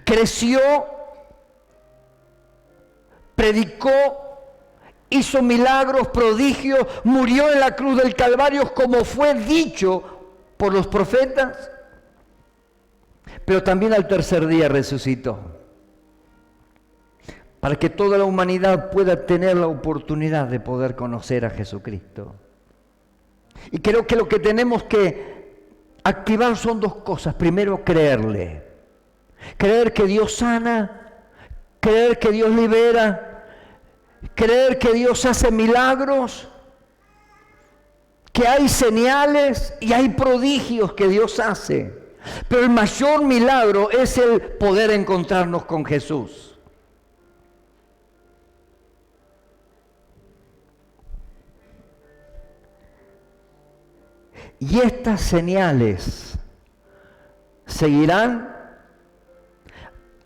creció, predicó, hizo milagros, prodigios, murió en la cruz del Calvario como fue dicho por los profetas, pero también al tercer día resucitó, para que toda la humanidad pueda tener la oportunidad de poder conocer a Jesucristo. Y creo que lo que tenemos que activar son dos cosas. Primero, creerle. Creer que Dios sana, creer que Dios libera, creer que Dios hace milagros, que hay señales y hay prodigios que Dios hace. Pero el mayor milagro es el poder encontrarnos con Jesús. Y estas señales seguirán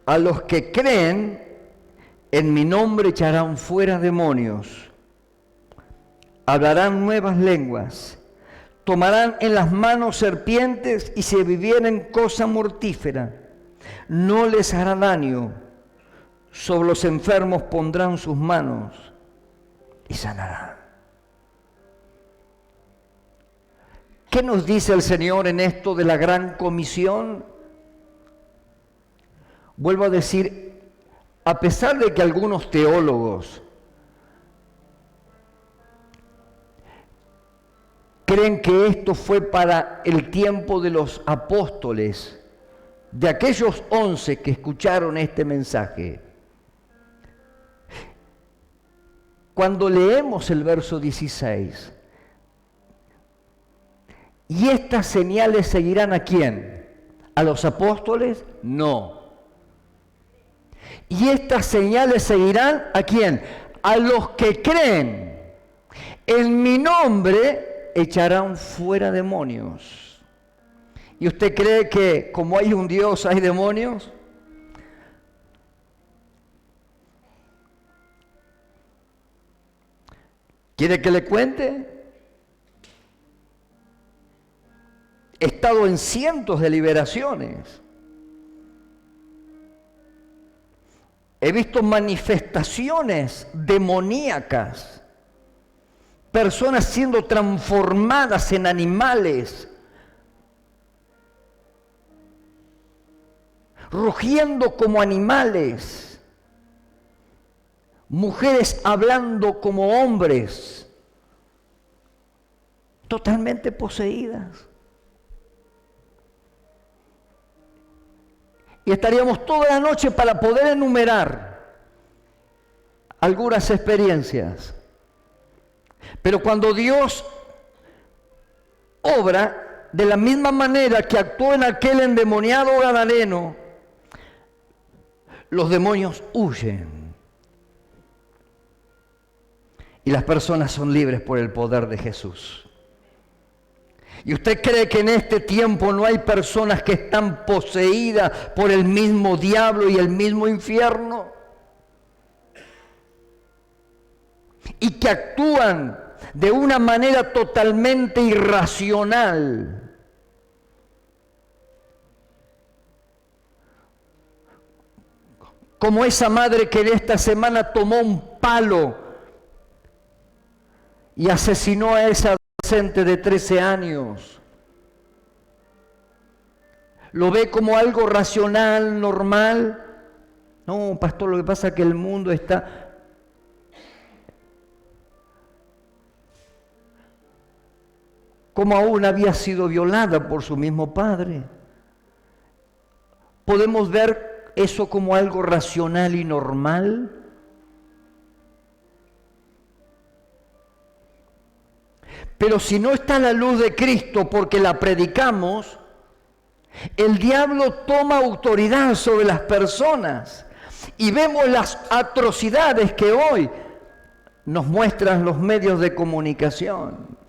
a los que creen: en mi nombre echarán fuera demonios, hablarán nuevas lenguas, tomarán en las manos serpientes, y si bebieren cosa mortífera, no les hará daño. Sobre los enfermos pondrán sus manos y sanarán. ¿Qué nos dice el Señor en esto de la gran comisión? Vuelvo a decir, a pesar de que algunos teólogos creen que esto fue para el tiempo de los apóstoles, de aquellos 11 que escucharon este mensaje, cuando leemos el verso 16, ¿y estas señales seguirán a quién? ¿A los apóstoles? No. ¿Y estas señales seguirán a quién? A los que creen. En mi nombre echarán fuera demonios. ¿Y usted cree que como hay un Dios hay demonios? ¿Quiere que le cuente? He estado en cientos de liberaciones. He visto manifestaciones demoníacas, personas siendo transformadas en animales, rugiendo como animales, mujeres hablando como hombres, totalmente poseídas. Y estaríamos toda la noche para poder enumerar algunas experiencias. Pero cuando Dios obra de la misma manera que actuó en aquel endemoniado gadareno, los demonios huyen. Y las personas son libres por el poder de Jesús. ¿Y usted cree que en este tiempo no hay personas que están poseídas por el mismo diablo y el mismo infierno? Y que actúan de una manera totalmente irracional. Como esa madre que esta semana tomó un palo y asesinó a esa adolescente de 13 años. ¿Lo ve como algo racional, normal? No, pastor, lo que pasa es que el mundo está... Como aún había sido violada por su mismo padre. ¿Podemos ver eso como algo racional y normal? Pero si no está la luz de Cristo porque la predicamos, el diablo toma autoridad sobre las personas y vemos las atrocidades que hoy nos muestran los medios de comunicación.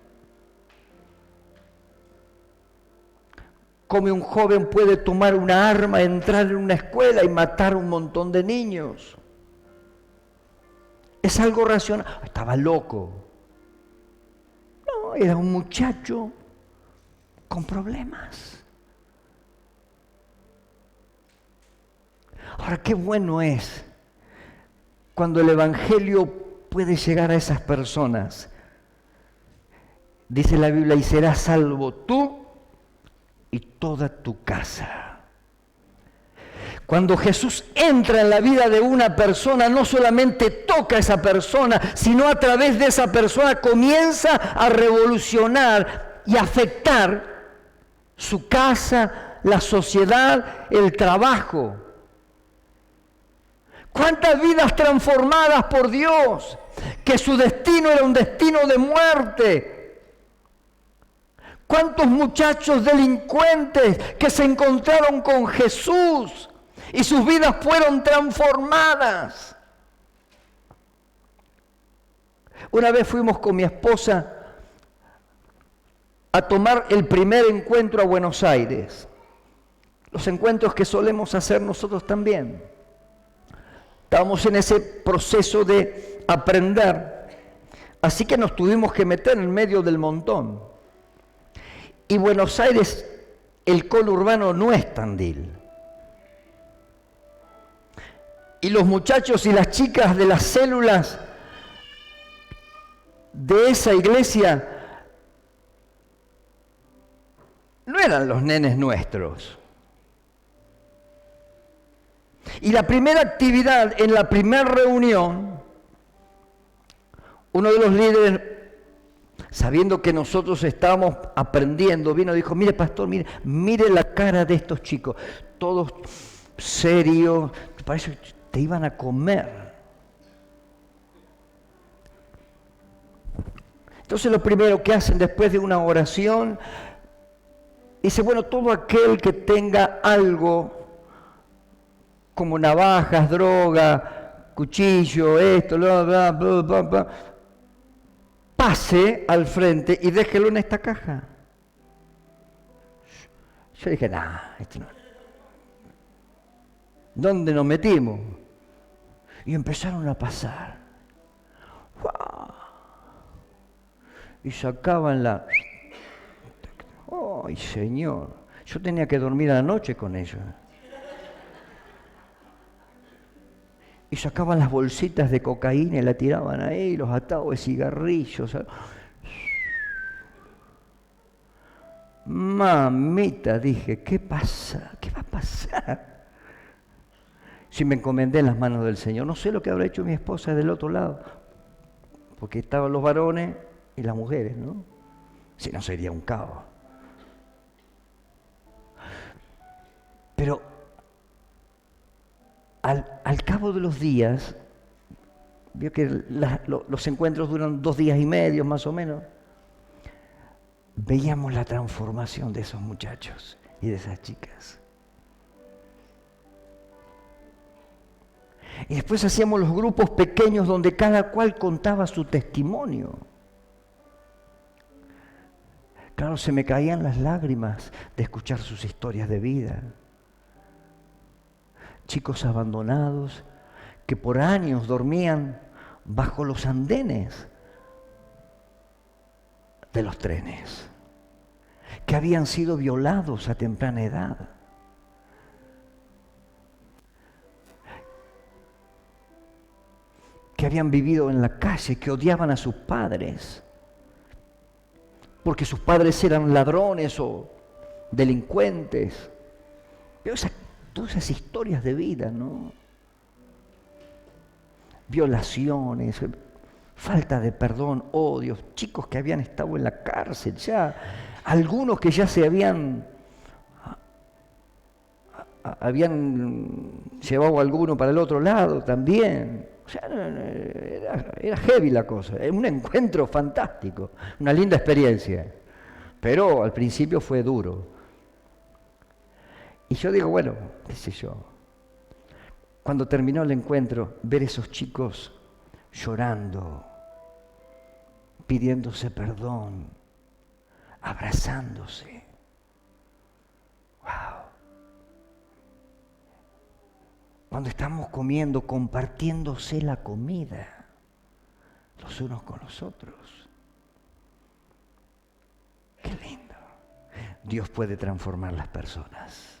Cómo un joven puede tomar una arma, entrar en una escuela y matar a un montón de niños. Es algo racional. Estaba loco. No, era un muchacho con problemas. Ahora, qué bueno es cuando el Evangelio puede llegar a esas personas. Dice la Biblia, y serás salvo tú y toda tu casa. Cuando Jesús entra en la vida de una persona, no solamente toca a esa persona, sino a través de esa persona comienza a revolucionar y afectar su casa, la sociedad, el trabajo. ¿Cuántas vidas transformadas por Dios? Que su destino era un destino de muerte. ¿Cuántos muchachos delincuentes que se encontraron con Jesús y sus vidas fueron transformadas? Una vez fuimos con mi esposa a tomar el primer encuentro a Buenos Aires. Los encuentros que solemos hacer nosotros también. Estábamos en ese proceso de aprender, así que nos tuvimos que meter en medio del montón. Y Buenos Aires, el conurbano no es Tandil. Y los muchachos y las chicas de las células de esa iglesia no eran los nenes nuestros. Y la primera actividad, en la primera reunión, uno de los líderes, sabiendo que nosotros estábamos aprendiendo, vino y dijo, mire pastor, mire la cara de estos chicos, todos serios, parece que te iban a comer. Entonces lo primero que hacen después de una oración, dice, bueno, todo aquel que tenga algo como navajas, droga, cuchillo, esto, bla, bla, bla, bla, bla, pase al frente y déjelo en esta caja. Yo dije, esto no. ¿Dónde nos metimos? Y empezaron a pasar. ¡Wow! Y sacaban la... ¡Ay, Señor! Yo tenía que dormir a la noche con ellos. Y sacaban las bolsitas de cocaína y la tiraban ahí, los atados de cigarrillos. Mamita, dije, ¿qué pasa? ¿Qué va a pasar? Si me encomendé en las manos del Señor. No sé lo que habrá hecho mi esposa del otro lado, porque estaban los varones y las mujeres, ¿no? Si no, sería un caos. Pero al cabo de los días, vio que los encuentros duran 2 días y medio más o menos, veíamos la transformación de esos muchachos y de esas chicas. Y después hacíamos los grupos pequeños donde cada cual contaba su testimonio. Claro, se me caían las lágrimas de escuchar sus historias de vida. Chicos abandonados que por años dormían bajo los andenes de los trenes, que habían sido violados a temprana edad, que habían vivido en la calle, que odiaban a sus padres, porque sus padres eran ladrones o delincuentes. Pero todas esas historias de vida, ¿no? Violaciones, falta de perdón, odios, chicos que habían estado en la cárcel ya, algunos que ya se habían llevado a alguno para el otro lado también. O sea, era heavy la cosa, era un encuentro fantástico, una linda experiencia, pero al principio fue duro. Y yo digo, bueno, qué sé yo, cuando terminó el encuentro, ver esos chicos llorando, pidiéndose perdón, abrazándose. ¡Wow! Cuando estamos comiendo, compartiéndose la comida, los unos con los otros. ¡Qué lindo! Dios puede transformar las personas.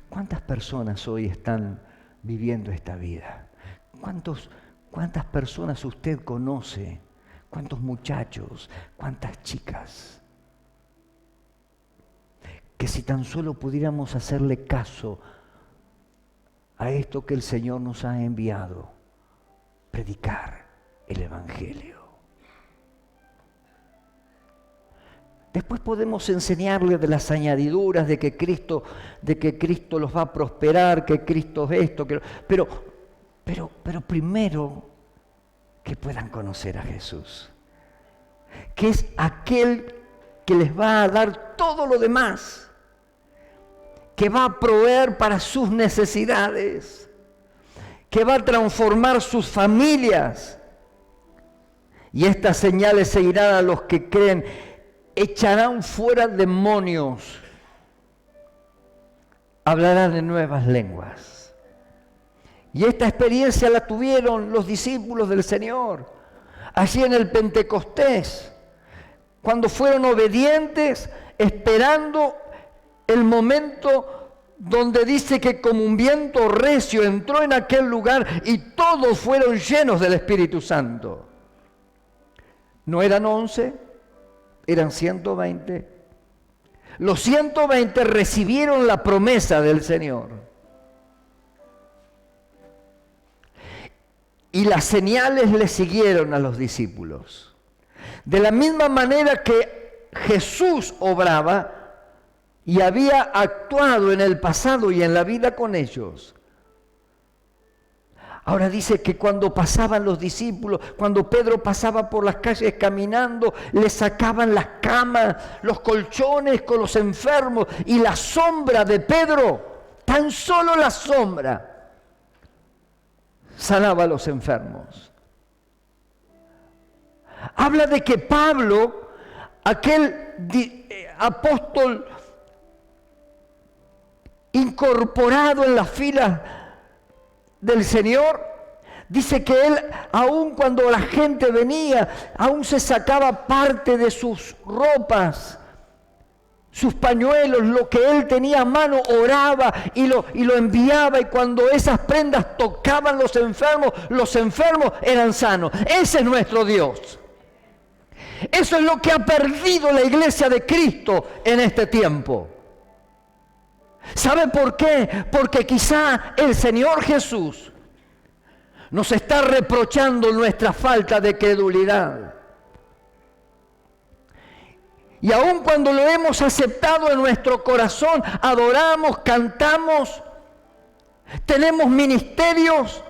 ¿Cuántas personas hoy están viviendo esta vida? ¿Cuántas personas usted conoce? ¿Cuántos muchachos? ¿Cuántas chicas? Que si tan solo pudiéramos hacerle caso a esto que el Señor nos ha enviado, predicar el Evangelio. Después podemos enseñarle de las añadiduras, de que Cristo los va a prosperar, que Cristo es esto, pero primero que puedan conocer a Jesús, que es aquel que les va a dar todo lo demás, que va a proveer para sus necesidades, que va a transformar sus familias. Y estas señales seguirán a los que creen. Echarán fuera demonios, hablarán en nuevas lenguas. Y esta experiencia la tuvieron los discípulos del Señor, allí en el Pentecostés, cuando fueron obedientes, esperando el momento donde dice que como un viento recio entró en aquel lugar y todos fueron llenos del Espíritu Santo. No eran 11, eran 120. Los 120 recibieron la promesa del Señor. Y las señales le siguieron a los discípulos. De la misma manera que Jesús obraba y había actuado en el pasado y en la vida con ellos. Ahora dice que cuando pasaban los discípulos, cuando Pedro pasaba por las calles caminando, le sacaban las camas, los colchones con los enfermos y la sombra de Pedro, tan solo la sombra, sanaba a los enfermos. Habla de que Pablo, aquel apóstol incorporado en las filas del Señor, dice que él, aun cuando la gente venía, aún se sacaba parte de sus ropas, sus pañuelos, lo que él tenía a mano, oraba y lo enviaba, y cuando esas prendas tocaban los enfermos eran sanos. Ese es nuestro Dios. Eso es lo que ha perdido la iglesia de Cristo en este tiempo. ¿Sabe por qué? Porque quizá el Señor Jesús nos está reprochando nuestra falta de credulidad. Y aun cuando lo hemos aceptado en nuestro corazón, adoramos, cantamos, tenemos ministerios,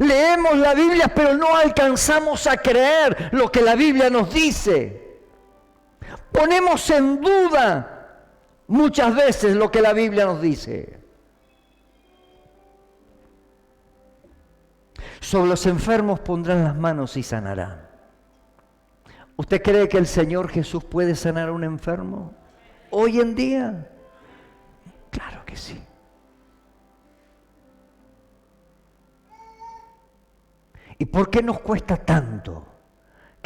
leemos la Biblia, pero no alcanzamos a creer lo que la Biblia nos dice. Ponemos en duda muchas veces lo que la Biblia nos dice. Sobre los enfermos pondrán las manos y sanarán. ¿Usted cree que el Señor Jesús puede sanar a un enfermo hoy en día? Claro que sí. ¿Y por qué nos cuesta tanto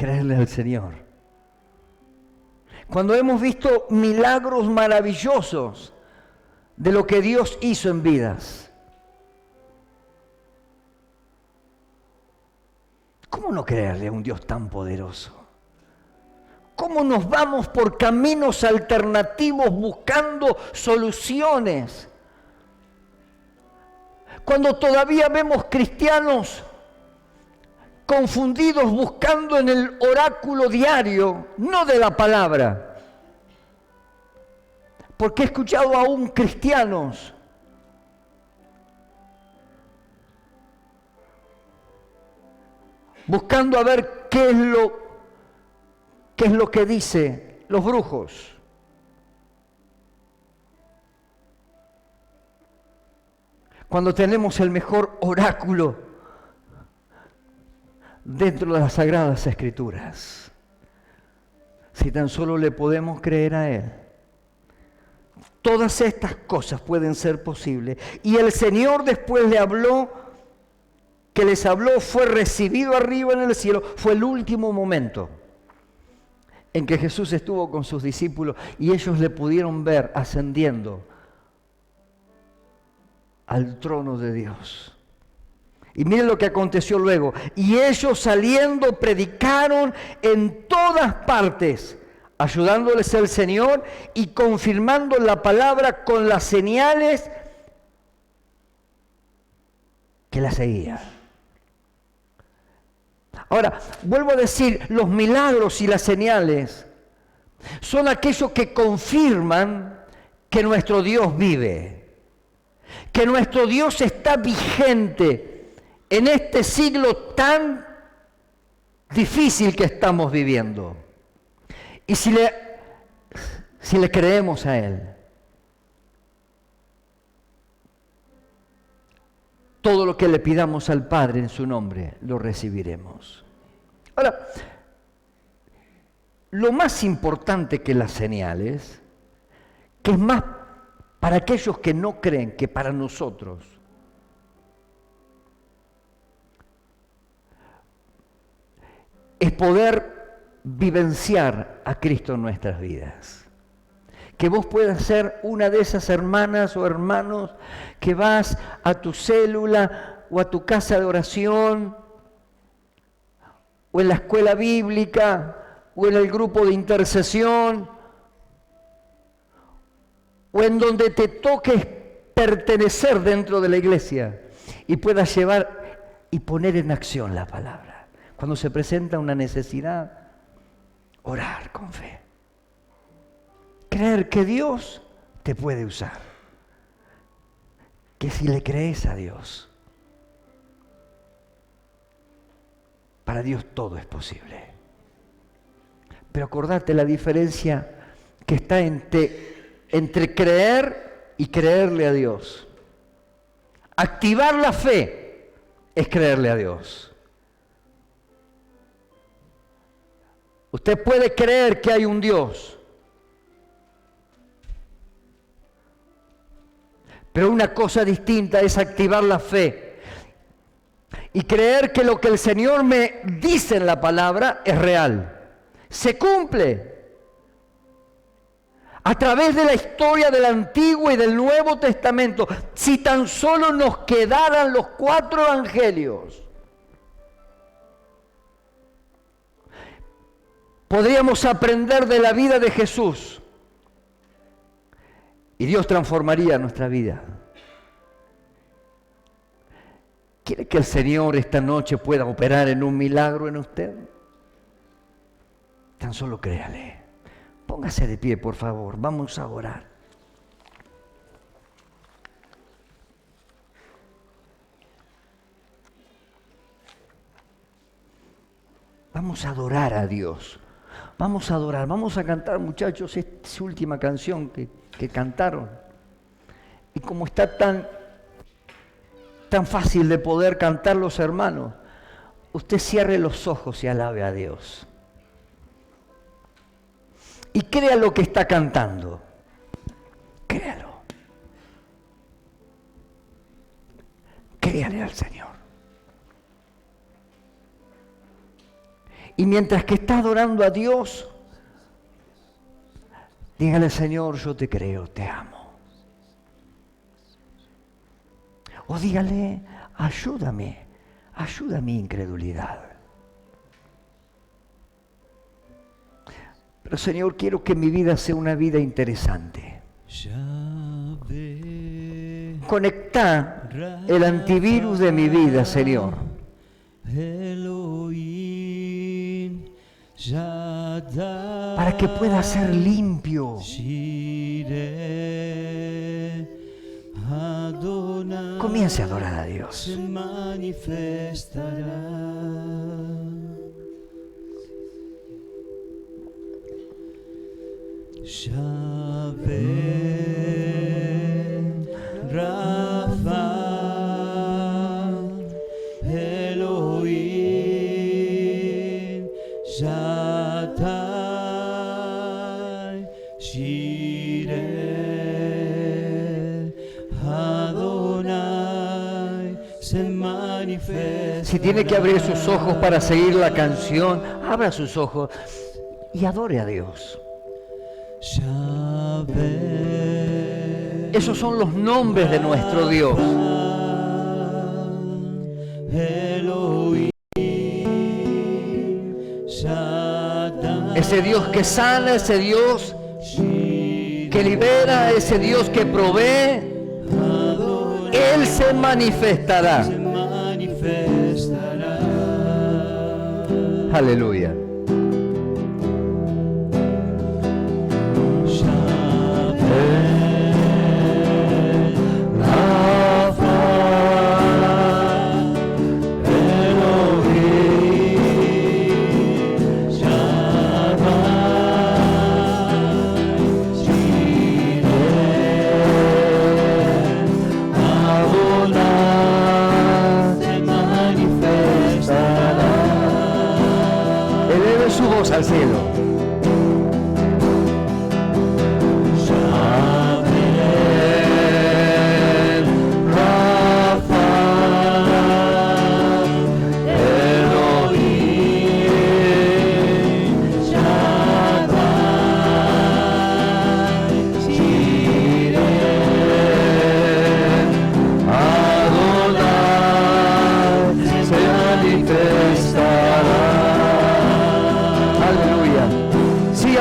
creerle al Señor. Cuando hemos visto milagros maravillosos de lo que Dios hizo en vidas, ¿cómo no creerle a un Dios tan poderoso? ¿Cómo nos vamos por caminos alternativos buscando soluciones? Cuando todavía vemos cristianos confundidos buscando en el oráculo diario, no de la palabra. Porque he escuchado aún cristianos buscando a ver qué es lo que dicen los brujos. Cuando tenemos el mejor oráculo dentro de las Sagradas Escrituras, si tan solo le podemos creer a Él, todas estas cosas pueden ser posibles. Y el Señor después le habló, que les habló, fue recibido arriba en el cielo. Fue el último momento en que Jesús estuvo con sus discípulos y ellos le pudieron ver ascendiendo al trono de Dios. Y miren lo que aconteció luego. Y ellos saliendo predicaron en todas partes, ayudándoles el Señor y confirmando la palabra con las señales que la seguían. Ahora, vuelvo a decir, los milagros y las señales son aquellos que confirman que nuestro Dios vive, que nuestro Dios está vigente en este siglo tan difícil que estamos viviendo. Y si le creemos a Él, todo lo que le pidamos al Padre en su nombre, lo recibiremos. Ahora, lo más importante que las señales, que es más para aquellos que no creen que para nosotros, es poder vivenciar a Cristo en nuestras vidas. Que vos puedas ser una de esas hermanas o hermanos que vas a tu célula o a tu casa de oración o en la escuela bíblica o en el grupo de intercesión o en donde te toque pertenecer dentro de la iglesia y puedas llevar y poner en acción la palabra. Cuando se presenta una necesidad, orar con fe. Creer que Dios te puede usar. Que si le crees a Dios, para Dios todo es posible. Pero acordate la diferencia que está entre creer y creerle a Dios. Activar la fe es creerle a Dios. Usted puede creer que hay un Dios, pero una cosa distinta es activar la fe y creer que lo que el Señor me dice en la palabra es real, se cumple. A través de la historia del Antiguo y del Nuevo Testamento, si tan solo nos quedaran los 4 evangelios, podríamos aprender de la vida de Jesús y Dios transformaría nuestra vida. ¿Quiere que el Señor esta noche pueda operar en un milagro en usted? Tan solo créale. Póngase de pie, por favor. Vamos a orar. Vamos a adorar a Dios. Vamos a adorar, vamos a cantar, muchachos, esta última canción que cantaron. Y como está tan fácil de poder cantar los hermanos, usted cierre los ojos y alabe a Dios. Y crea lo que está cantando. Créalo. Créale al Señor. Y mientras que está adorando a Dios, dígale: Señor, yo te creo, te amo. O dígale: ayúdame, ayuda mi incredulidad. Pero Señor, quiero que mi vida sea una vida interesante. Conectá el antivirus de mi vida, Señor, para que pueda ser limpio. Comience a adorar a Dios. Rafa, Elohim, Shaddai, Shireh, Adonai, se manifiesta. Si tiene que abrir sus ojos para seguir la canción, abra sus ojos y adore a Dios. Esos son los nombres de nuestro Dios. Ese Dios que sana, ese Dios que libera, ese Dios que provee, Él se manifestará. Aleluya. Al cielo.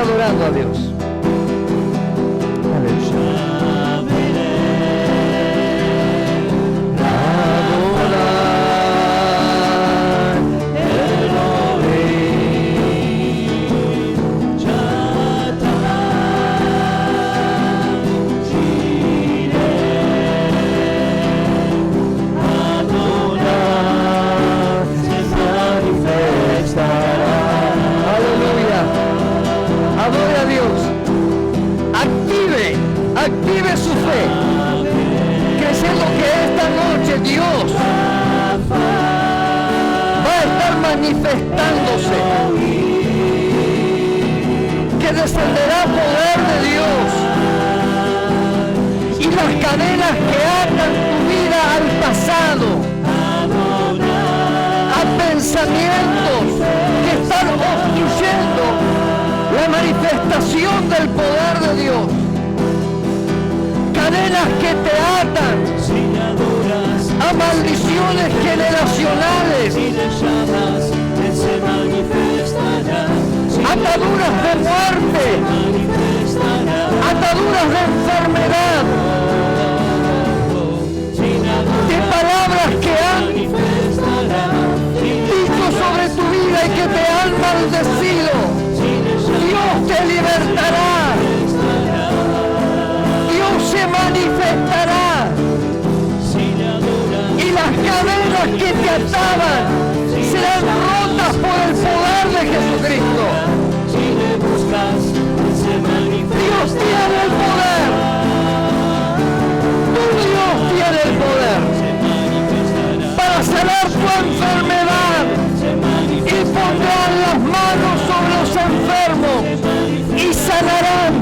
Adorando a Dios. Active su fe, creyendo que esta noche Dios va a estar manifestándose, que descenderá poder de Dios y las cadenas que atan tu vida al pasado, a pensamientos que están obstruyendo la manifestación del poder de Dios. Cadenas que te atan a maldiciones generacionales, ataduras de muerte, ataduras de enfermedad, de palabras que han dicho sobre tu vida y que te han maldecido. Dios te libertará. Se manifestará y las cadenas que te ataban serán rotas por el poder de Jesucristo. Dios tiene el poder. Tu Dios tiene el poder para sanar tu enfermedad y pondrán las manos sobre los enfermos y sanarán.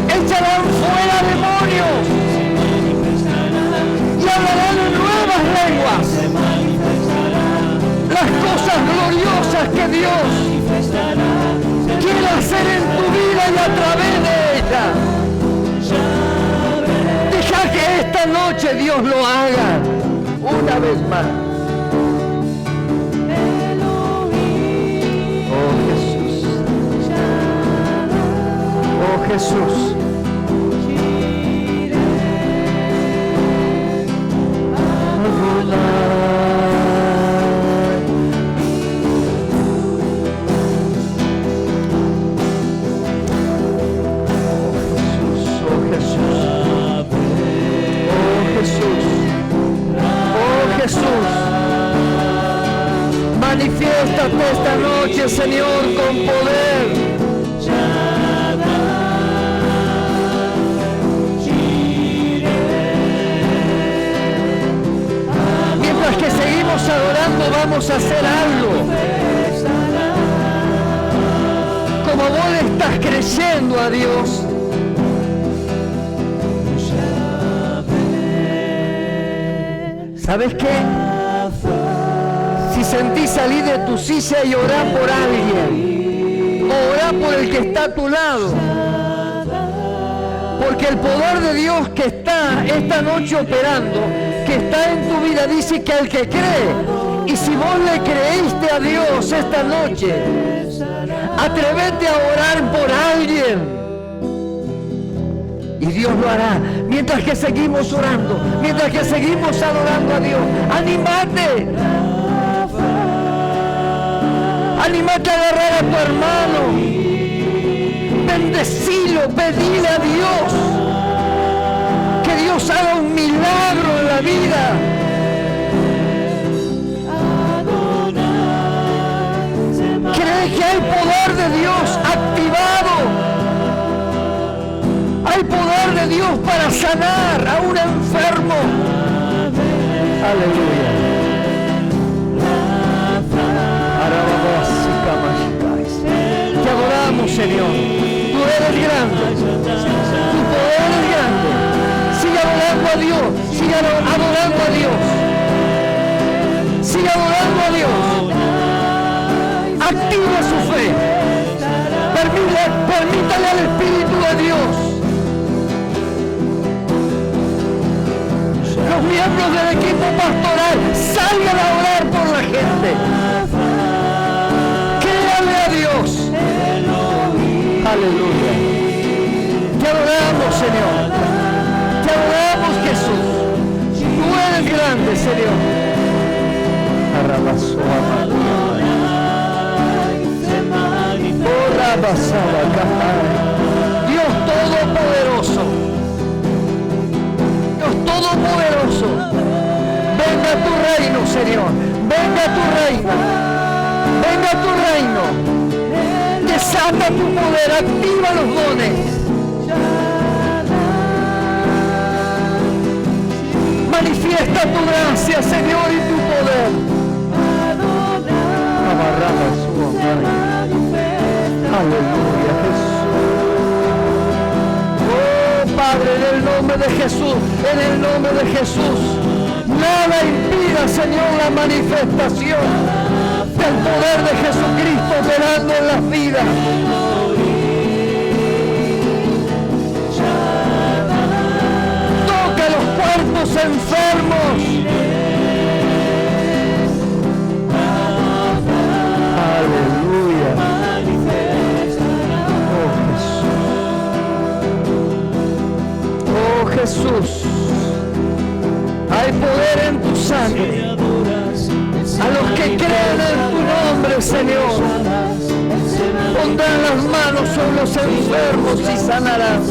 Echarán fuera demonios y hablarán en nuevas lenguas. gloriosas que Dios quiere hacer en tu vida y a través de ella. Deja que esta noche Dios lo haga una vez más. Oh Jesús. Oh Jesús. Manifiéstate esta noche, Señor, con poder. Mientras que seguimos adorando, vamos a hacer algo. Como vos le estás creyendo a Dios, ¿sabes qué? Si sentís salir de tu silla y orá por alguien, o orá por el que está a tu lado, porque el poder de Dios que está esta noche operando, que está en tu vida, dice que al que cree, y si vos le creíste a Dios esta noche, atrévete a orar por alguien. Y Dios lo hará, mientras que seguimos orando, mientras que seguimos adorando a Dios. ¡Anímate! ¡Anímate a agarrar a tu hermano! ¡Bendecilo! ¡Pedile a Dios! ¡Que Dios haga un milagro en la vida! ¿Cree que hay poder de Dios activado? Hay poder de Dios para sanar a un enfermo. Aleluya. Te adoramos, Señor. Tú eres grande. Tu poder es grande. Sigue adorando a Dios. Sigue adorando a Dios. Sigue adorando a Dios. Activa su fe. Permítale al Espíritu de Dios. Los miembros del equipo pastoral salgan a orar por la gente. Créale a Dios. Aleluya. Te adoramos, Señor. Te adoramos, Jesús. Tú eres grande, Señor. Dios Todopoderoso. Dios Todopoderoso. Venga a tu reino, Señor. Venga a tu reino. Venga a tu reino. Desata tu poder. Activa los dones. Manifiesta tu gracia, Señor, y tu poder. Aleluya, Jesús. Oh, Padre, en el nombre de Jesús, en el nombre de Jesús, nada impida, Señor, la manifestación del poder de Jesucristo operando en las vidas. Toca los cuerpos enfermos. Aleluya. Oh Jesús, hay poder en tu sangre. A los que creen en tu nombre, Señor, pondrán las manos sobre los enfermos y sanarán.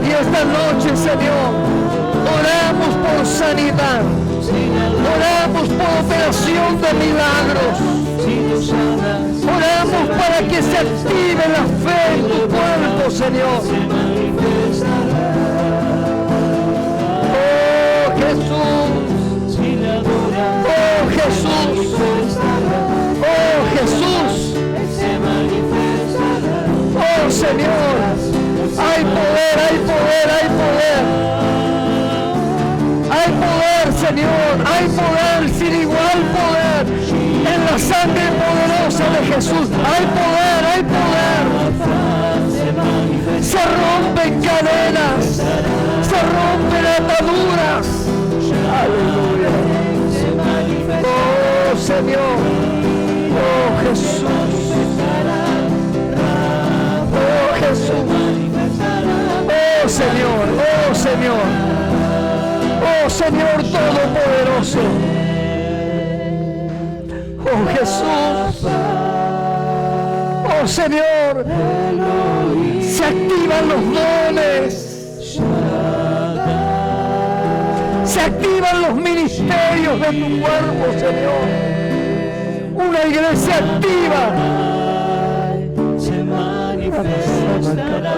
Y esta noche, Señor, oramos por sanidad. Oramos por operación de milagros. Oramos para que se active la fe en tu cuerpo, Señor. Oh Jesús. Oh Jesús. Oh Jesús. Oh Señor. Hay poder, hay poder, hay poder. Hay poder, Señor, hay poder, sin igual poder en las de Jesús hay poder, hay poder. Se rompen cadenas, se rompen ataduras. Aleluya. Oh Señor, oh Jesús, oh Jesús, oh Señor, oh Señor, oh Señor Todopoderoso, oh Jesús, oh Señor, se activan los dones, se activan los ministerios de tu cuerpo, Señor. Una iglesia activa. Se manifestará.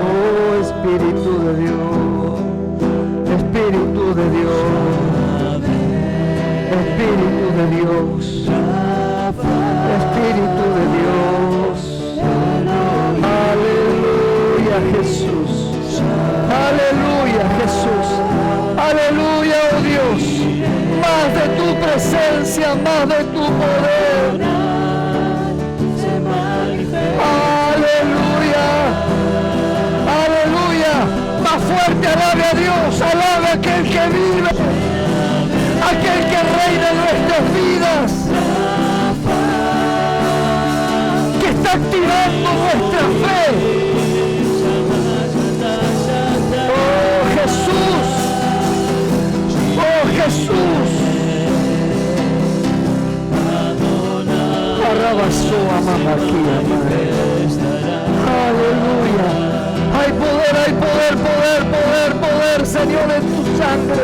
Oh Espíritu de Dios, Espíritu de Dios, Espíritu de Dios, Espíritu de Dios. Aleluya Jesús, aleluya Jesús, aleluya oh Dios, más de tu presencia, más de tu poder. Aleluya, aleluya, más fuerte alabe a Dios, alabe a aquel que vive, aquel que reina en nuestras vidas, que está activando nuestra fe. Oh Jesús, oh Jesús. Arrabasó a mamá aquí, aleluya. Hay poder, poder, poder, poder, Señor, en tu sangre.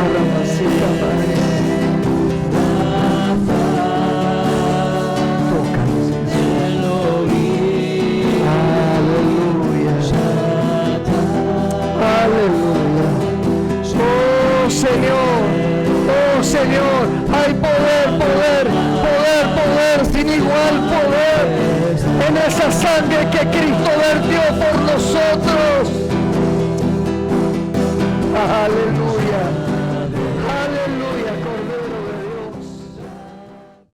Arrabasita, Padre. Tócanos, aleluya. Aleluya. Oh Señor, oh Señor, hay poder, poder, poder, poder, sin igual poder en esa sangre que Cristo vertió por nosotros. Aleluya.